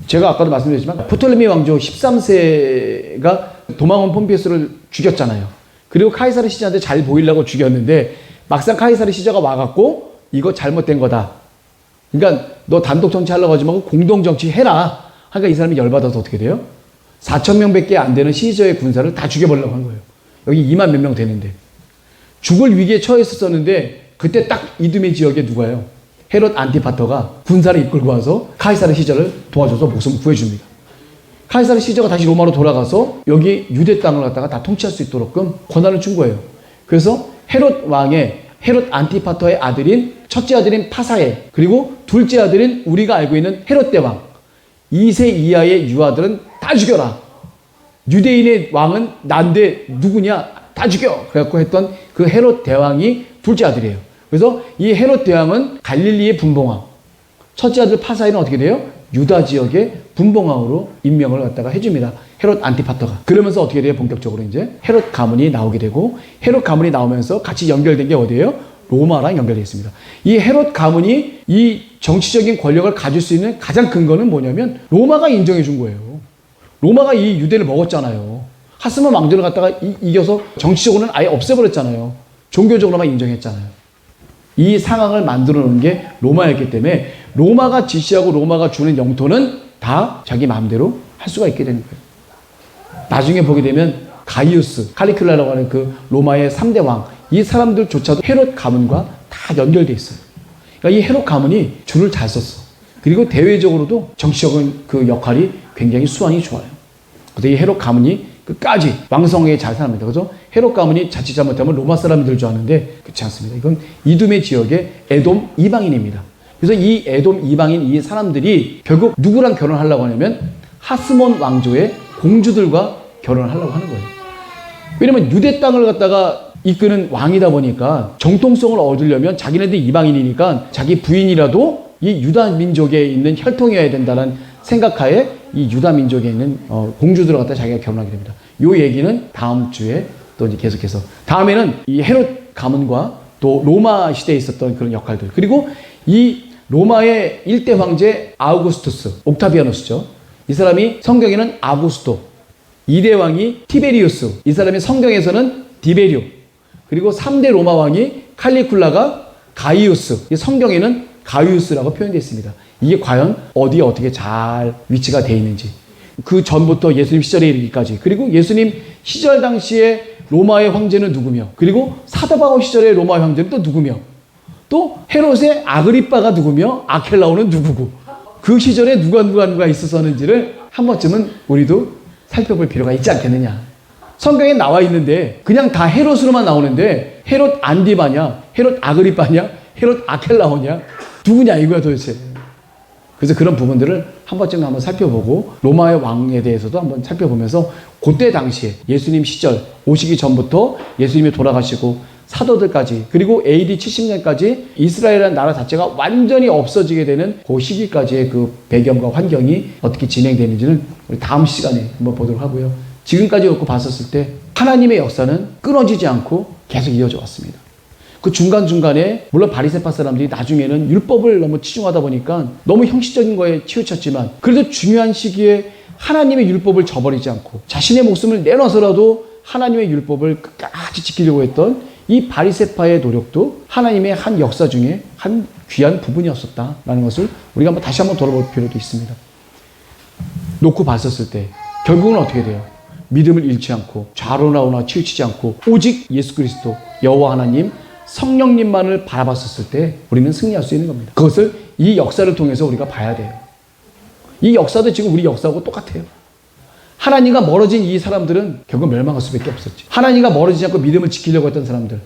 제가 아까도 말씀드렸지만 프톨레미 왕조 13세가 도망온 폼피우스를 죽였잖아요. 그리고 카이사르 시저한테 잘 보이려고 죽였는데 막상 카이사르 시저가 와갖고 이거 잘못된 거다. 그러니까 너 단독 정치하려고 하지 말고 공동 정치 해라. 그러니까 이 사람이 열받아서 어떻게 돼요? 4,000명밖에 안 되는 시저의 군사를 다 죽여버리려고 한 거예요. 여기 2만 몇 명 되는데. 죽을 위기에 처했었는데 그때 딱 이두메 지역에 누가요? 헤롯 안티파터가 군사를 이끌고 와서 카이사르 시저를 도와줘서 목숨을 구해줍니다. 카이사르 시저가 다시 로마로 돌아가서 여기 유대 땅을 갖다가 다 통치할 수 있도록끔 권한을 준 거예요. 그래서 헤롯 왕의 헤롯 안티파터의 아들인 첫째 아들인 파사에 그리고 둘째 아들인 우리가 알고 있는 헤롯 대왕 2세 이하의 유아들은 다 죽여라. 유대인의 왕은 난데 누구냐? 다 죽여! 그래갖고 했던 그 헤롯 대왕이 둘째 아들이에요. 그래서 이 헤롯 대왕은 갈릴리의 분봉왕. 첫째 아들 파사이는 어떻게 돼요? 유다 지역의 분봉왕으로 임명을 갖다가 해줍니다. 헤롯 안티파터가. 그러면서 어떻게 돼요? 본격적으로 이제 헤롯 가문이 나오게 되고, 헤롯 가문이 나오면서 같이 연결된 게 어디예요? 로마랑 연결되어 있습니다. 이 헤롯 가문이 이 정치적인 권력을 가질 수 있는 가장 근거는 뭐냐면 로마가 인정해 준 거예요. 로마가 이 유대를 먹었잖아요. 하스몬 왕조를 갖다가 이겨서 정치적으로는 아예 없애버렸잖아요. 종교적으로만 인정했잖아요. 이 상황을 만들어 놓은 게 로마였기 때문에 로마가 지시하고 로마가 주는 영토는 다 자기 마음대로 할 수가 있게 되는 거예요. 나중에 보게 되면 가이우스, 칼리큘라라고 하는 그 로마의 3대 왕, 이 사람들조차도 헤롯 가문과 다 연결돼 있어요. 그러니까 이 헤롯 가문이 줄을 잘 썼어. 그리고 대외적으로도 정치적인 그 역할이 굉장히 수완이 좋아요. 그래서 이 헤롯 가문이 끝까지 왕성하게 잘 살아갑니다. 그래서 헤롯 가문이 자칫 잘못하면 로마 사람이 될 줄 아는데 그렇지 않습니다. 이건 이두메 지역의 에돔 이방인입니다. 그래서 이 에돔 이방인 이 사람들이 결국 누구랑 결혼하려고 하냐면 하스몬 왕조의 공주들과 결혼을 하려고 하는 거예요. 왜냐면 유대 땅을 갖다가 이끄는 왕이다 보니까 정통성을 얻으려면 자기네들 이방인이니까 자기 부인이라도 이 유다 민족에 있는 혈통이어야 된다는 생각하에 이 유다 민족에 있는 공주들을 갖다 자기가 결혼하게 됩니다. 요 얘기는 다음 주에 또 이제 계속해서 다음에는 이 헤롯 가문과 또 로마 시대에 있었던 그런 역할들, 그리고 이 로마의 1대 황제 아우구스투스, 옥타비아누스죠. 이 사람이 성경에는 아구스토, 2대 왕이 티베리우스, 이 사람이 성경에서는 디베리오, 그리고 3대 로마 왕이 칼리쿨라가 가이우스, 성경에는 가이우스라고 표현되어 있습니다. 이게 과연 어디에 어떻게 잘 위치가 되어 있는지, 그 전부터 예수님 시절에 이르기까지, 그리고 예수님 시절 당시에 로마의 황제는 누구며, 그리고 사도바울 시절의 로마의 황제는 또 누구며, 또 헤롯의 아그리빠가 누구며 아켈라오는 누구고, 그 시절에 누가 있었었는지를 한 번쯤은 우리도 살펴볼 필요가 있지 않겠느냐. 성경에 나와 있는데 그냥 다 헤롯으로만 나오는데 헤롯 안디바냐, 헤롯 아그리빠냐, 헤롯 아켈라오냐, 누구냐 이거야 도대체. 그래서 그런 부분들을 한 번쯤 한번 살펴보고 로마의 왕에 대해서도 한번 살펴보면서 그때 당시에 예수님 시절 오시기 전부터 예수님이 돌아가시고 사도들까지, 그리고 AD 70년까지 이스라엘이라는 나라 자체가 완전히 없어지게 되는 그 시기까지의 그 배경과 환경이 어떻게 진행되는지는 우리 다음 시간에 한번 보도록 하고요. 지금까지 놓고 봤었을 때 하나님의 역사는 끊어지지 않고 계속 이어져 왔습니다. 그 중간중간에 물론 바리새파 사람들이 나중에는 율법을 너무 치중하다 보니까 너무 형식적인 거에 치우쳤지만 그래도 중요한 시기에 하나님의 율법을 저버리지 않고 자신의 목숨을 내놔서라도 하나님의 율법을 끝까지 지키려고 했던 이 바리새파의 노력도 하나님의 한 역사 중에 한 귀한 부분이었었다라는 것을 우리가 다시 한번 돌아볼 필요도 있습니다. 놓고 봤었을 때 결국은 어떻게 돼요? 믿음을 잃지 않고 좌로나오나 치우치지 않고 오직 예수 그리스도 여호와 하나님 성령님만을 바라봤었을 때 우리는 승리할 수 있는 겁니다. 그것을 이 역사를 통해서 우리가 봐야 돼요. 이 역사도 지금 우리 역사하고 똑같아요. 하나님과 멀어진 이 사람들은 결국 멸망할 수밖에 없었지. 하나님과 멀어지지 않고 믿음을 지키려고 했던 사람들,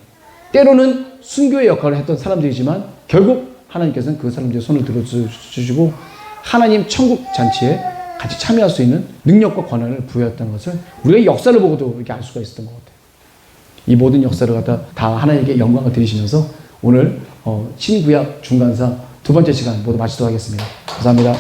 때로는 순교의 역할을 했던 사람들이지만 결국 하나님께서는 그 사람들의 손을 들어주시고 하나님 천국 잔치에 같이 참여할 수 있는 능력과 권한을 부여했다는 것을 우리가 이 역사를 보고도 이렇게 알 수가 있었던 것 같아요. 이 모든 역사를 갖다 다 하나님께 영광을 드리시면서 오늘 신구약 중간사 두 번째 시간 모두 마치도록 하겠습니다. 감사합니다.